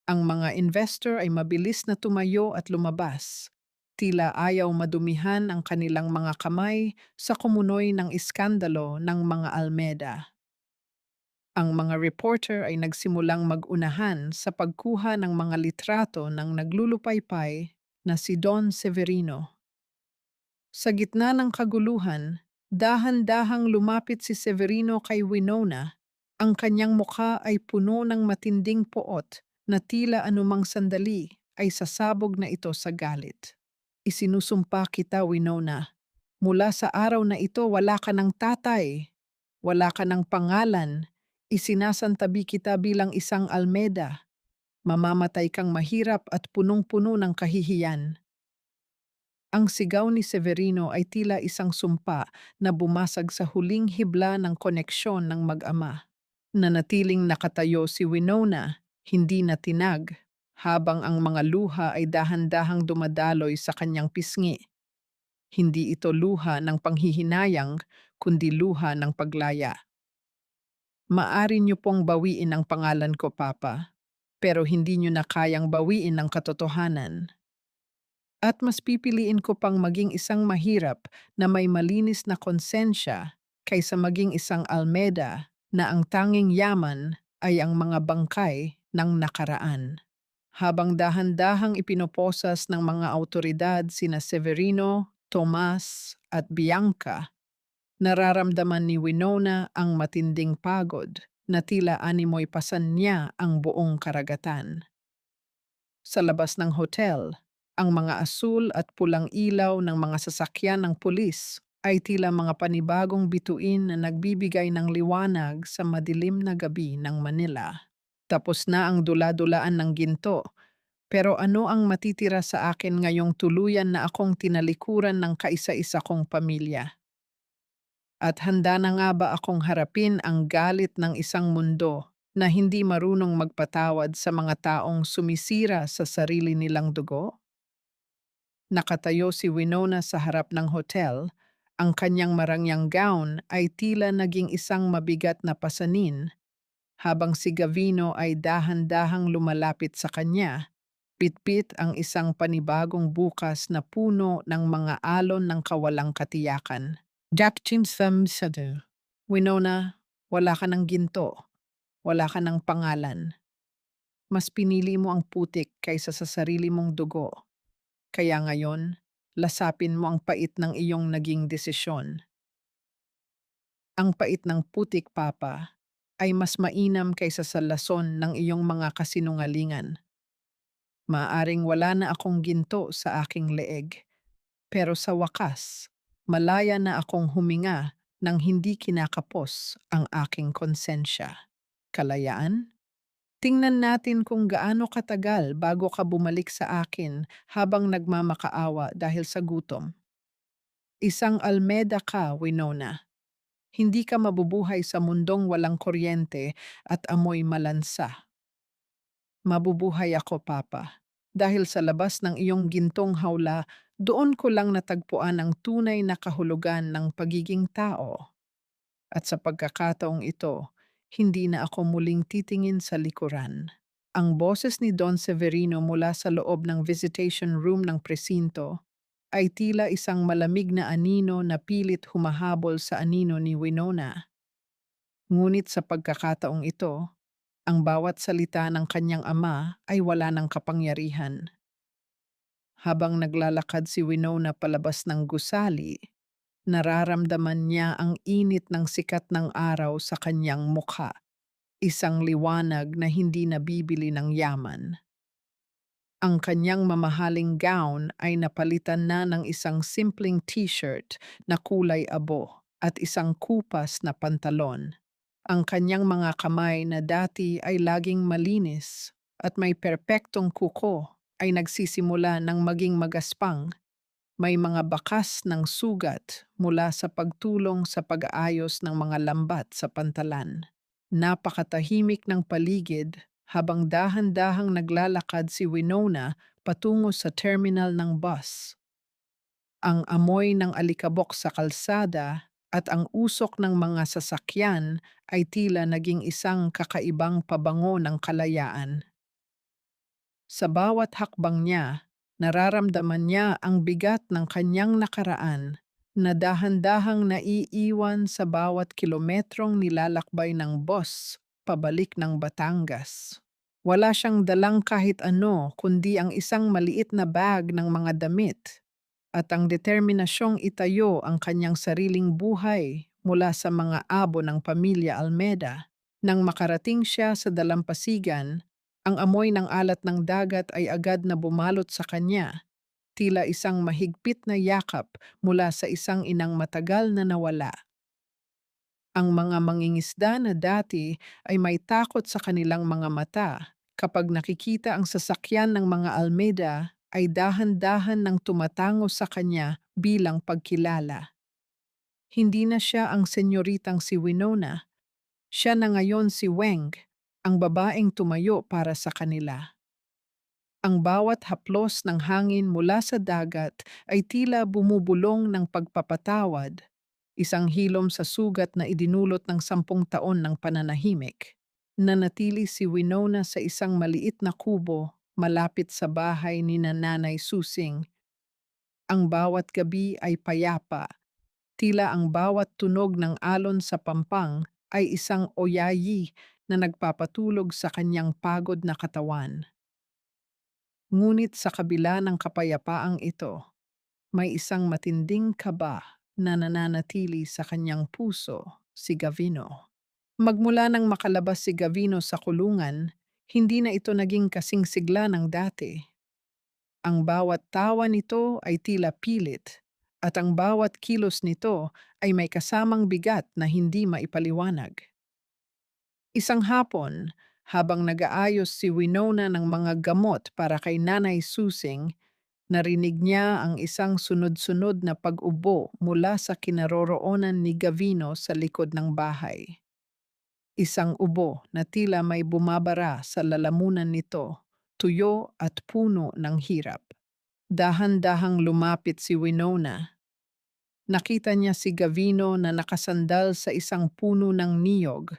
Ang mga investor ay mabilis na tumayo at lumabas. Tila ayaw madumihan ang kanilang mga kamay sa kumunoy ng iskandalo ng mga Almeda. Ang mga reporter ay nagsimulang mag-unahan sa pagkuha ng mga litrato ng naglulupaypay na si Don Severino. Sa gitna ng kaguluhan, dahan-dahang lumapit si Severino kay Winona. Ang kanyang mukha ay puno ng matinding poot na tila anumang sandali ay sasabog na ito sa galit. "Isinusumpa kita, Winona. Mula sa araw na ito wala ka ng tatay. Wala ka ng pangalan. Isinasantabi kita bilang isang Almeda. Mamamatay kang mahirap at punong-puno ng kahihiyan." Ang sigaw ni Severino ay tila isang sumpa na bumasag sa huling hibla ng koneksyon ng mag-ama. Nanatiling nakatayo si Winona, hindi natinag, habang ang mga luha ay dahan-dahang dumadaloy sa kanyang pisngi. Hindi ito luha ng panghihinayang, kundi luha ng paglaya. "Maari niyo pong bawiin ang pangalan ko, Papa, pero hindi niyo na kayang bawiin ang katotohanan. At mas pipiliin ko pang maging isang mahirap na may malinis na konsensya kaysa maging isang Almeda na ang tanging yaman ay ang mga bangkay ng nakaraan." Habang dahan-dahang ipinoposas ng mga awtoridad sina Severino, Tomas at Bianca, nararamdaman ni Winona ang matinding pagod na tila animoy pasan niya ang buong karagatan. Sa labas ng hotel, ang mga asul at pulang ilaw ng mga sasakyan ng pulis ay tila mga panibagong bituin na nagbibigay ng liwanag sa madilim na gabi ng Manila. Tapos na ang dula-dulaan ng ginto, pero ano ang matitira sa akin ngayong tuluyan na akong tinalikuran ng kaisa-isa kong pamilya? At handa na nga ba akong harapin ang galit ng isang mundo na hindi marunong magpatawad sa mga taong sumisira sa sarili nilang dugo? Nakatayo si Winona sa harap ng hotel. Ang kanyang marangyang gown ay tila naging isang mabigat na pasanin, habang si Gavino ay dahan-dahang lumalapit sa kanya. Pitpit ang isang panibagong bukas na puno ng mga alon ng kawalang katiyakan. Jack Sam Sado. Winona, wala ka ng ginto, wala ka ng pangalan. Mas pinili mo ang putik kaysa sa sarili mong dugo. Kaya ngayon, lasapin mo ang pait ng iyong naging desisyon. Ang pait ng putik, Papa, ay mas mainam kaysa sa lason ng iyong mga kasinungalingan. Maaring wala na akong ginto sa aking leeg, pero sa wakas, malaya na akong huminga nang hindi kinakapos ang aking konsensya. Kalayaan? Tingnan natin kung gaano katagal bago ka bumalik sa akin habang nagmamakaawa dahil sa gutom. Isang Almeda ka, Winona. Hindi ka mabubuhay sa mundong walang kuryente at amoy malansa. Mabubuhay ako, Papa. Dahil sa labas ng iyong gintong hawla, doon ko lang natagpuan ang tunay na kahulugan ng pagiging tao. At sa pagkakataong ito, hindi na ako muling titingin sa likuran. Ang boses ni Don Severino mula sa loob ng visitation room ng presinto ay tila isang malamig na anino na pilit humahabol sa anino ni Winona. Ngunit sa pagkakataong ito, ang bawat salita ng kanyang ama ay wala ng kapangyarihan. Habang naglalakad si Winona palabas ng gusali, nararamdaman niya ang init ng sikat ng araw sa kanyang mukha, isang liwanag na hindi nabibili ng yaman. Ang kanyang mamahaling gown ay napalitan na ng isang simpleng t-shirt na kulay abo at isang kupas na pantalon. Ang kanyang mga kamay na dati ay laging malinis at may perpektong kuko ay nagsisimula ng maging magaspang. May mga bakas ng sugat mula sa pagtulong sa pag-aayos ng mga lambat sa pantalan. Napakatahimik ng paligid habang dahan-dahang naglalakad si Winona patungo sa terminal ng bus. Ang amoy ng alikabok sa kalsada at ang usok ng mga sasakyan ay tila naging isang kakaibang pabango ng kalayaan. Sa bawat hakbang niya, nararamdaman niya ang bigat ng kanyang nakaraan na dahan-dahang naiiwan sa bawat kilometrong nilalakbay ng bus pabalik ng Batangas. Wala siyang dalang kahit ano kundi ang isang maliit na bag ng mga damit at ang determinasyong itayo ang kanyang sariling buhay mula sa mga abo ng pamilya Almeda. Nang makarating siya sa dalampasigan, ang amoy ng alat ng dagat ay agad na bumalot sa kanya, tila isang mahigpit na yakap mula sa isang inang matagal na nawala. Ang mga mangingisda na dati ay may takot sa kanilang mga mata kapag nakikita ang sasakyan ng mga Almeida ay dahan-dahan ng tumatango sa kanya bilang pagkilala. Hindi na siya ang senyoritang si Winona, siya na ngayon si Weng, ang babaeng tumayo para sa kanila. Ang bawat haplos ng hangin mula sa dagat ay tila bumubulong ng pagpapatawad, isang hilom sa sugat na idinulot ng 10 taon ng pananahimik. Nanatili si Winona sa isang maliit na kubo malapit sa bahay ni Nanay Susing. Ang bawat gabi ay payapa, tila ang bawat tunog ng alon sa pampang ay isang oyayi na nagpapatulog sa kanyang pagod na katawan. Ngunit sa kabila ng kapayapaang ito, may isang matinding kaba na nananatili sa kanyang puso, si Gavino. Magmula nang makalabas si Gavino sa kulungan, hindi na ito naging kasing sigla ng dati. Ang bawat tawa nito ay tila pilit, at ang bawat kilos nito ay may kasamang bigat na hindi maipaliwanag. Isang hapon, habang nag-aayos si Winona ng mga gamot para kay Nanay Susing, narinig niya ang isang sunod-sunod na pag-ubo mula sa kinaroroonan ni Gavino sa likod ng bahay. Isang ubo na tila may bumabara sa lalamunan nito, tuyo at puno ng hirap. Dahan-dahang lumapit si Winona. Nakita niya si Gavino na nakasandal sa isang puno ng niyog.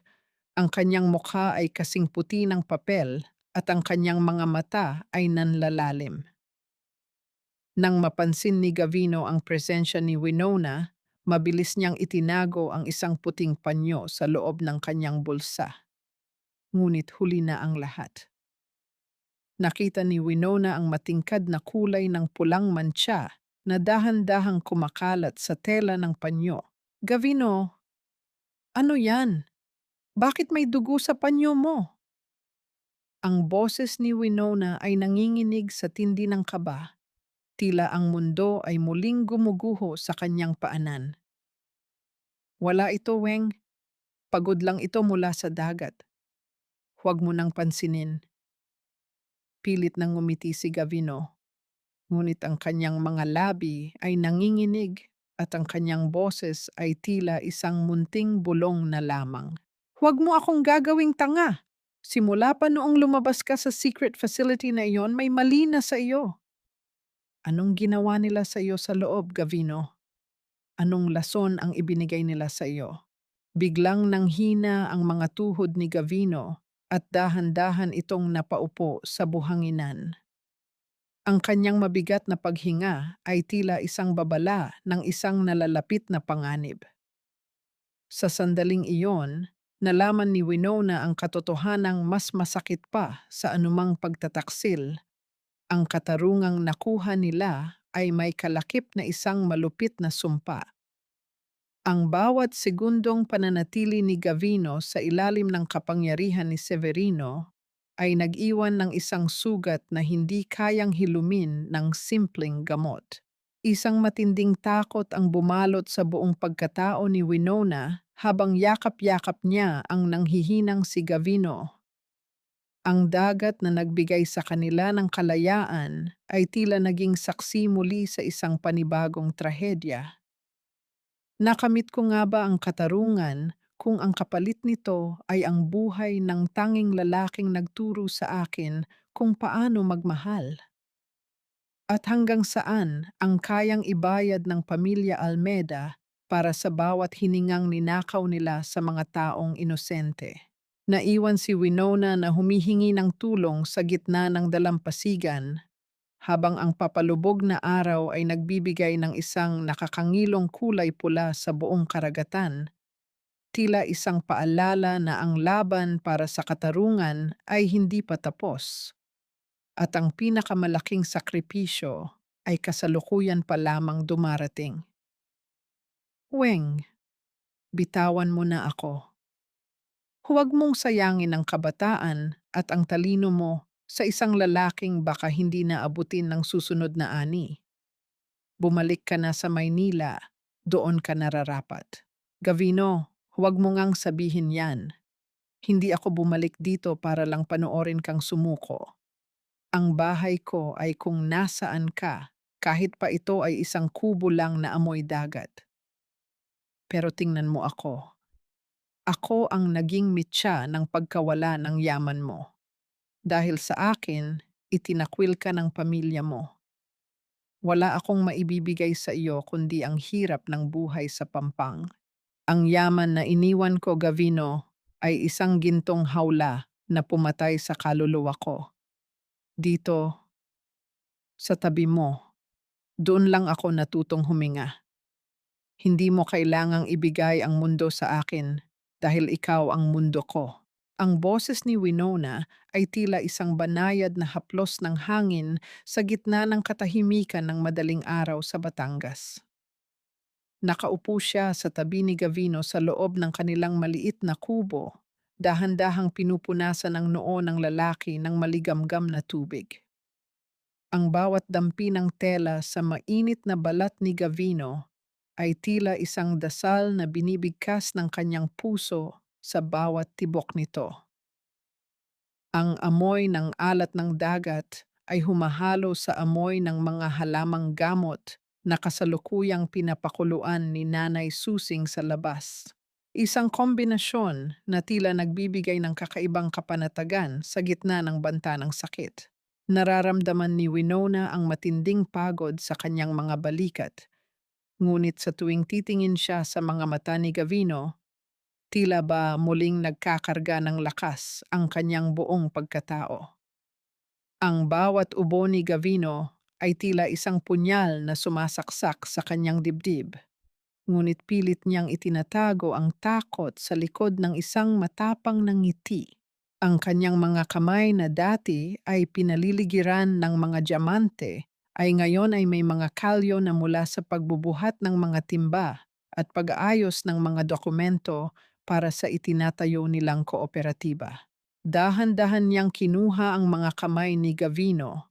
Ang kanyang mukha ay kasing puti ng papel at ang kanyang mga mata ay nanlalalim. Nang mapansin ni Gavino ang presensya ni Winona, mabilis niyang itinago ang isang puting panyo sa loob ng kanyang bulsa. Ngunit huli na ang lahat. Nakita ni Winona ang matingkad na kulay ng pulang mantsa na dahan-dahang kumakalat sa tela ng panyo. Gavino, ano yan? Bakit may dugo sa panyo mo? Ang boses ni Winona ay nanginginig sa tindi ng kaba, tila ang mundo ay muling gumuguho sa kanyang paanan. Wala ito, Weng. Pagod lang ito mula sa dagat. Huwag mo nang pansinin. Pilit nang ngumiti si Gavino, ngunit ang kanyang mga labi ay nanginginig at ang kanyang boses ay tila isang munting bulong na lamang. Huwag mo akong gagawing tanga. Simula pa noong lumabas ka sa secret facility na iyon, may mali na sa iyo. Anong ginawa nila sa iyo sa loob, Gavino? Anong lason ang ibinigay nila sa iyo? Biglang nanghina ang mga tuhod ni Gavino at dahan-dahan itong napaupo sa buhanginan. Ang kanyang mabigat na paghinga ay tila isang babala ng isang nalalapit na panganib. Sa sandaling iyon, nalaman ni Winona ang katotohanang mas masakit pa sa anumang pagtataksil. Ang katarungang nakuha nila ay may kalakip na isang malupit na sumpa. Ang bawat segundong pananatili ni Gavino sa ilalim ng kapangyarihan ni Severino ay nag-iwan ng isang sugat na hindi kayang hilumin ng simpleng gamot. Isang matinding takot ang bumalot sa buong pagkatao ni Winona habang yakap-yakap niya ang nanghihinang si Gavino. Ang dagat na nagbigay sa kanila ng kalayaan ay tila naging saksi muli sa isang panibagong trahedya. Nakamit ko nga ba ang katarungan kung ang kapalit nito ay ang buhay ng tanging lalaking nagturo sa akin kung paano magmahal? At hanggang saan ang kayang ibayad ng pamilya Almeda para sa bawat hiningang ninakaw nila sa mga taong inosente? Naiwan si Winona na humihingi ng tulong sa gitna ng dalampasigan habang ang papalubog na araw ay nagbibigay ng isang nakakangilong kulay pula sa buong karagatan, tila isang paalala na ang laban para sa katarungan ay hindi pa tapos, at ang pinakamalaking sakripisyo ay kasalukuyan pa lamang dumarating. Weng, bitawan mo na ako. Huwag mong sayangin ang kabataan at ang talino mo sa isang lalaking baka hindi na abutin ng susunod na ani. Bumalik ka na sa Maynila, doon ka nararapat. Gavino, huwag mo ngang sabihin yan. Hindi ako bumalik dito para lang panoorin kang sumuko. Ang bahay ko ay kung nasaan ka, kahit pa ito ay isang kubo lang na amoy dagat. Pero tingnan mo ako. Ako ang naging mitya ng pagkawala ng yaman mo. Dahil sa akin, itinakwil ka ng pamilya mo. Wala akong maibibigay sa iyo kundi ang hirap ng buhay sa Pampang. Ang yaman na iniwan ko, Gavino, ay isang gintong hawla na pumatay sa kaluluwa ko. Dito, sa tabi mo, doon lang ako natutong huminga. Hindi mo kailangang ibigay ang mundo sa akin dahil ikaw ang mundo ko. Ang boses ni Winona ay tila isang banayad na haplos ng hangin sa gitna ng katahimikan ng madaling araw sa Batangas. Nakaupo siya sa tabi ni Gavino sa loob ng kanilang maliit na kubo, dahan-dahang pinupunasan ang noo ng lalaki ng maligamgam na tubig. Ang bawat dampi ng tela sa mainit na balat ni Gavino ay tila isang dasal na binibigkas ng kanyang puso sa bawat tibok nito. Ang amoy ng alat ng dagat ay humahalo sa amoy ng mga halamang gamot na kasalukuyang pinapakuluan ni Nanay Susing sa labas. Isang kombinasyon na tila nagbibigay ng kakaibang kapanatagan sa gitna ng banta ng sakit. Nararamdaman ni Winona ang matinding pagod sa kanyang mga balikat, ngunit sa tuwing titingin siya sa mga mata ni Gavino, tila ba muling nagkakarga ng lakas ang kanyang buong pagkatao. Ang bawat ubo ni Gavino ay tila isang punyal na sumasaksak sa kanyang dibdib, ngunit pilit niyang itinatago ang takot sa likod ng isang matapang na ngiti. Ang kanyang mga kamay na dati ay pinaliligiran ng mga diamante ay ngayon ay may mga kalyo na mula sa pagbubuhat ng mga timba at pag-aayos ng mga dokumento para sa itinatayo nilang kooperatiba. Dahan-dahan niyang kinuha ang mga kamay ni Gavino,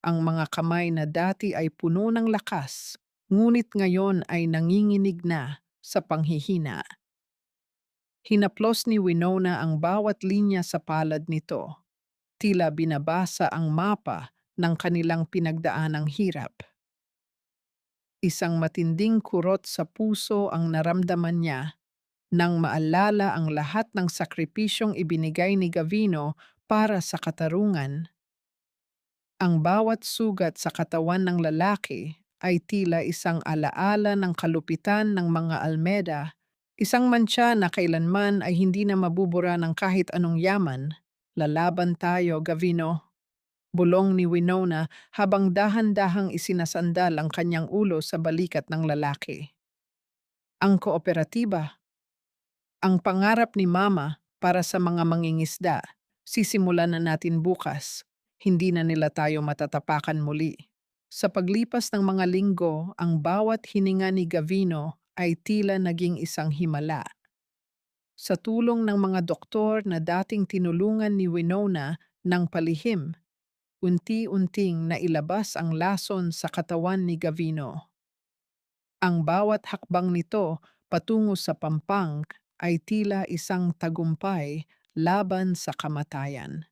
ang mga kamay na dati ay puno ng lakas, ngunit ngayon ay nanginginig na sa panghihina. Hinaplos ni Winona ang bawat linya sa palad nito, tila binabasa ang mapa ng kanilang pinagdaanang hirap. Isang matinding kurot sa puso ang naramdaman niya nang maalala ang lahat ng sakripisyong ibinigay ni Gavino para sa katarungan. Ang bawat sugat sa katawan ng lalaki ay tila isang alaala ng kalupitan ng mga Almeda, isang mantsa na kailanman ay hindi na mabubura ng kahit anong yaman. Lalaban tayo, Gavino. Bulong ni Winona habang dahan-dahang isinasandal ang kanyang ulo sa balikat ng lalaki. Ang kooperatiba, ang pangarap ni Mama para sa mga mangingisda, sisimulan na natin bukas. Hindi na nila tayo matatapakan muli. Sa paglipas ng mga linggo, ang bawat hininga ni Gavino ay tila naging isang himala. Sa tulong ng mga doktor na dating tinulungan ni Winona ng palihim, unti-unting nailabas ang lason sa katawan ni Gavino. Ang bawat hakbang nito patungo sa Pampang ay tila isang tagumpay laban sa kamatayan.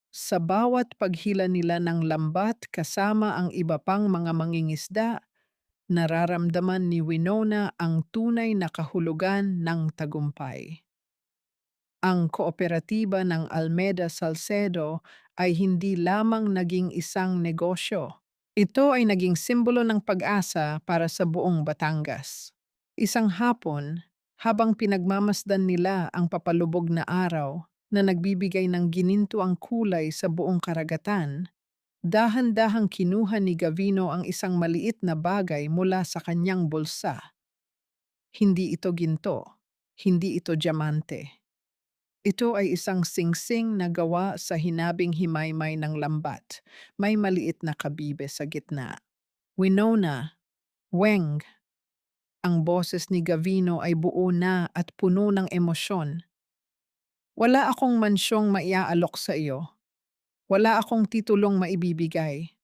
Sa bawat paghila nila ng lambat kasama ang iba pang mga mangingisda, nararamdaman ni Winona ang tunay na kahulugan ng tagumpay. Ang kooperatiba ng Almeda Salcedo ay hindi lamang naging isang negosyo. Ito ay naging simbolo ng pag-asa para sa buong Batangas. Isang hapon, habang pinagmamasdan nila ang papalubog na araw na nagbibigay ng gininto ang kulay sa buong karagatan, dahan-dahang kinuha ni Gavino ang isang maliit na bagay mula sa kanyang bulsa. Hindi ito ginto, hindi ito diamante. Ito ay isang singsing na gawa sa hinabing himaymay ng lambat. May maliit na kabibe sa gitna. Winona, Weng, ang boses ni Gavino ay buo na at puno ng emosyon. Wala akong mansyong maiaalok sa iyo. Wala akong titulong maibibigay.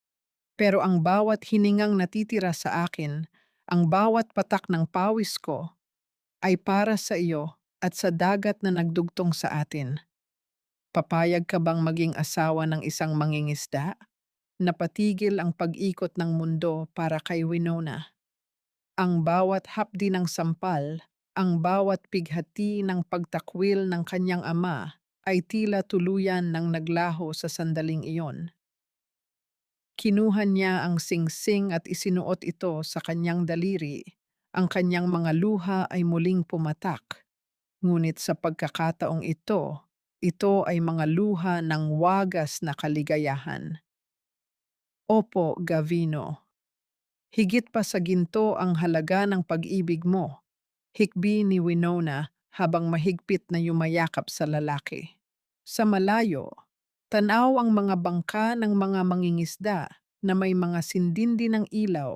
Pero ang bawat hiningang natitira sa akin, ang bawat patak ng pawis ko, ay para sa iyo at sa dagat na nagdugtong sa atin. Papayag ka bang maging asawa ng isang mangingisda? Napatigil ang pag-ikot ng mundo para kay Winona. Ang bawat hapdi ng sampal, ang bawat pighati ng pagtakwil ng kanyang ama ay tila tuluyan ng naglaho sa sandaling iyon. Kinuha niya ang singsing at isinuot ito sa kanyang daliri. Ang kanyang mga luha ay muling pumatak. Ngunit sa pagkakataong ito, ito ay mga luha ng wagas na kaligayahan. Opo, Gavino. Higit pa sa ginto ang halaga ng pag-ibig mo. Hikbi ni Winona habang mahigpit na yumayakap sa lalaki. Sa malayo, tanaw ang mga bangka ng mga mangingisda na may mga sindindi ng ilaw,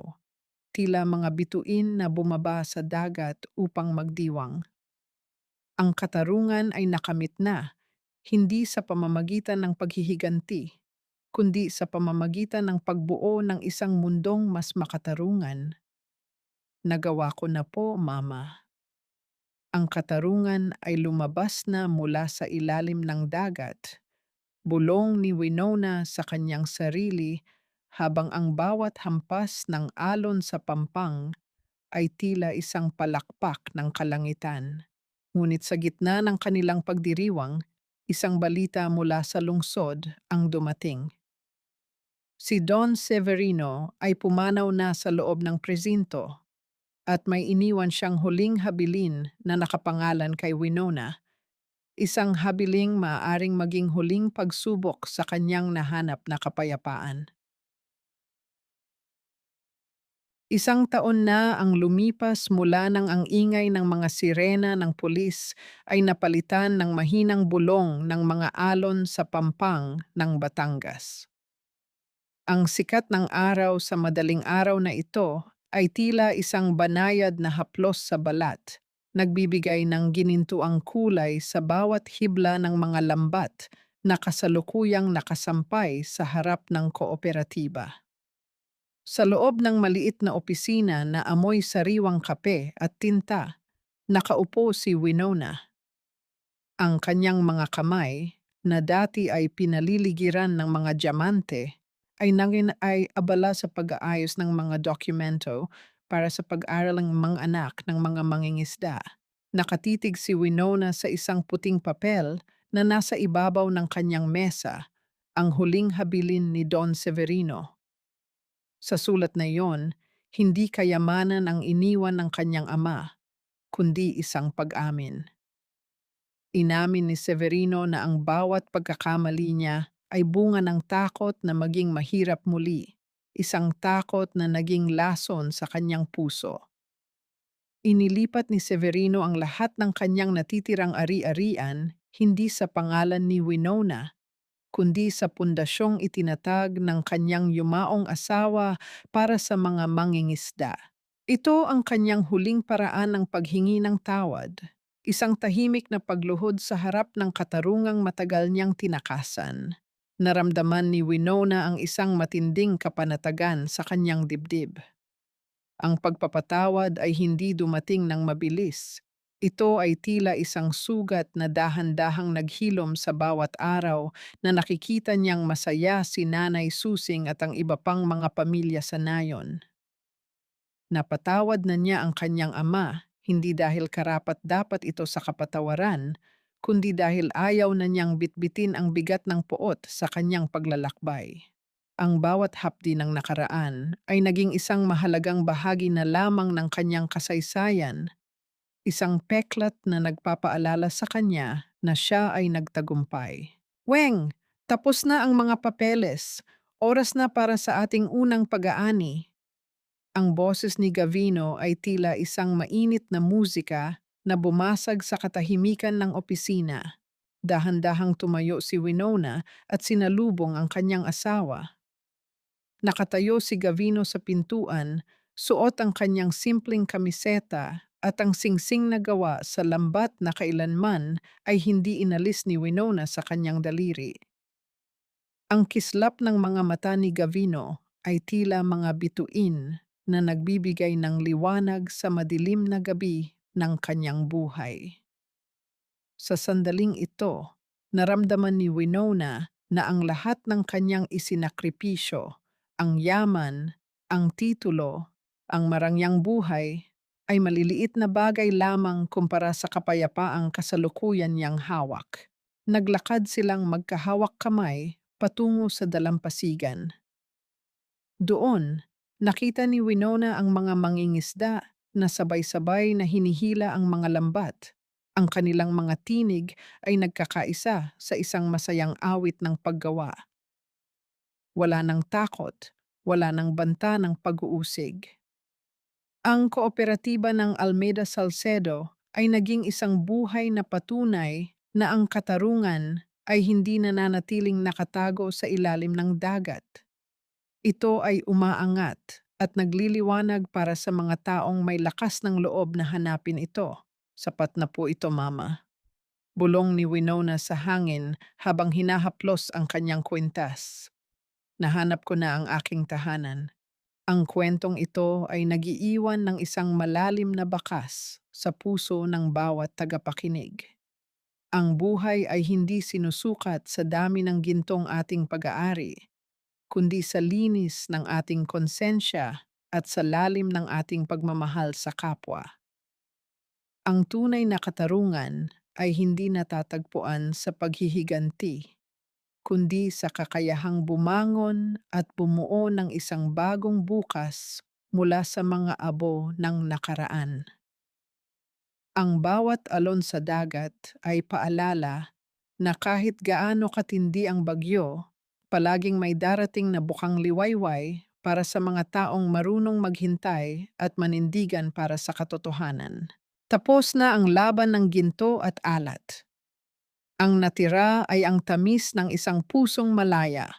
tila mga bituin na bumaba sa dagat upang magdiwang. Ang katarungan ay nakamit na, hindi sa pamamagitan ng paghihiganti, kundi sa pamamagitan ng pagbuo ng isang mundong mas makatarungan. Nagawa ko na po, Mama. Ang katarungan ay lumabas na mula sa ilalim ng dagat, bulong ni Winona sa kanyang sarili habang ang bawat hampas ng alon sa pampang ay tila isang palakpak ng kalangitan. Ngunit sa gitna ng kanilang pagdiriwang, isang balita mula sa lungsod ang dumating. Si Don Severino ay pumanaw na sa loob ng presinto at may iniwan siyang huling habilin na nakapangalan kay Winona, isang habiling maaaring maging huling pagsubok sa kanyang nahanap na kapayapaan. Isang taon na ang lumipas mula nang ang ingay ng mga sirena ng pulis ay napalitan ng mahinang bulong ng mga alon sa pampang ng Batangas. Ang sikat ng araw sa madaling araw na ito ay tila isang banayad na haplos sa balat, nagbibigay ng ginintuang kulay sa bawat hibla ng mga lambat na kasalukuyang nakasampay sa harap ng kooperatiba. Sa loob ng maliit na opisina na amoy sariwang kape at tinta, nakaupo si Winona. Ang kanyang mga kamay, na dati ay pinaliligiran ng mga diamante, ay abala sa pag-aayos ng mga dokumento para sa pag-aral ng mga anak ng mga mangingisda. Nakatitig si Winona sa isang puting papel na nasa ibabaw ng kanyang mesa, ang huling habilin ni Don Severino. Sa sulat na iyon, hindi kayamanan ang iniwan ng kanyang ama, kundi isang pag-amin. Inamin ni Severino na ang bawat pagkakamali niya ay bunga ng takot na maging mahirap muli, isang takot na naging lason sa kanyang puso. Inilipat ni Severino ang lahat ng kanyang natitirang ari-arian hindi sa pangalan ni Winona, kundi sa pundasyong itinatag ng kanyang yumaong asawa para sa mga mangingisda. Ito ang kanyang huling paraan ng paghingi ng tawad, isang tahimik na pagluhod sa harap ng katarungang matagal niyang tinakasan. Naramdaman ni Winona ang isang matinding kapanatagan sa kanyang dibdib. Ang pagpapatawad ay hindi dumating ng mabilis. Ito ay tila isang sugat na dahan-dahang naghilom sa bawat araw na nakikita niyang masaya si Nanay Susing at ang iba pang mga pamilya sa nayon. Napatawad na niya ang kanyang ama, hindi dahil karapat-dapat ito sa kapatawaran, kundi dahil ayaw na niyang bitbitin ang bigat ng puot sa kanyang paglalakbay. Ang bawat hapdi ng nakaraan ay naging isang mahalagang bahagi na lamang ng kanyang kasaysayan, isang peklat na nagpapaalala sa kanya na siya ay nagtagumpay. Weng, tapos na ang mga papeles. Oras na para sa ating unang pag-aani. Ang boses ni Gavino ay tila isang mainit na musika na bumasag sa katahimikan ng opisina. Dahan-dahang tumayo si Winona at sinalubong ang kanyang asawa. Nakatayo si Gavino sa pintuan, suot ang kanyang simpleng kamiseta at ang singsing na gawa sa lambat na kailanman ay hindi inalis ni Winona sa kanyang daliri. Ang kislap ng mga mata ni Gavino ay tila mga bituin na nagbibigay ng liwanag sa madilim na gabi ng kanyang buhay. Sa sandaling ito, naramdaman ni Winona na ang lahat ng kanyang isinakripisyo, ang yaman, ang titulo, ang marangyang buhay, ay maliliit na bagay lamang kumpara sa kapayapaang kasalukuyan niyang hawak. Naglakad silang magkahawak kamay patungo sa dalampasigan. Doon, nakita ni Winona ang mga mangingisda na sabay-sabay na hinihila ang mga lambat. Ang kanilang mga tinig ay nagkakaisa sa isang masayang awit ng paggawa. Wala ng takot, wala ng banta ng pag-uusig. Ang kooperatiba ng Almeida Salcedo ay naging isang buhay na patunay na ang katarungan ay hindi nananatiling nakatago sa ilalim ng dagat. Ito ay umaangat at nagliliwanag para sa mga taong may lakas ng loob na hanapin ito. Sapat na po ito, Mama. Bulong ni Winona sa hangin habang hinahaplos ang kanyang kwintas. Nahanap ko na ang aking tahanan. Ang kwentong ito ay nagiiwan ng isang malalim na bakas sa puso ng bawat tagapakinig. Ang buhay ay hindi sinusukat sa dami ng gintong ating pag-aari, kundi sa linis ng ating konsensya at sa lalim ng ating pagmamahal sa kapwa. Ang tunay na katarungan ay hindi natatagpuan sa paghihiganti, kundi sa kakayahang bumangon at bumuo ng isang bagong bukas mula sa mga abo ng nakaraan. Ang bawat alon sa dagat ay paalala na kahit gaano katindi ang bagyo, palaging may darating na bukang liwayway para sa mga taong marunong maghintay at manindigan para sa katotohanan. Tapos na ang laban ng ginto at alat. Ang natira ay ang tamis ng isang pusong malaya.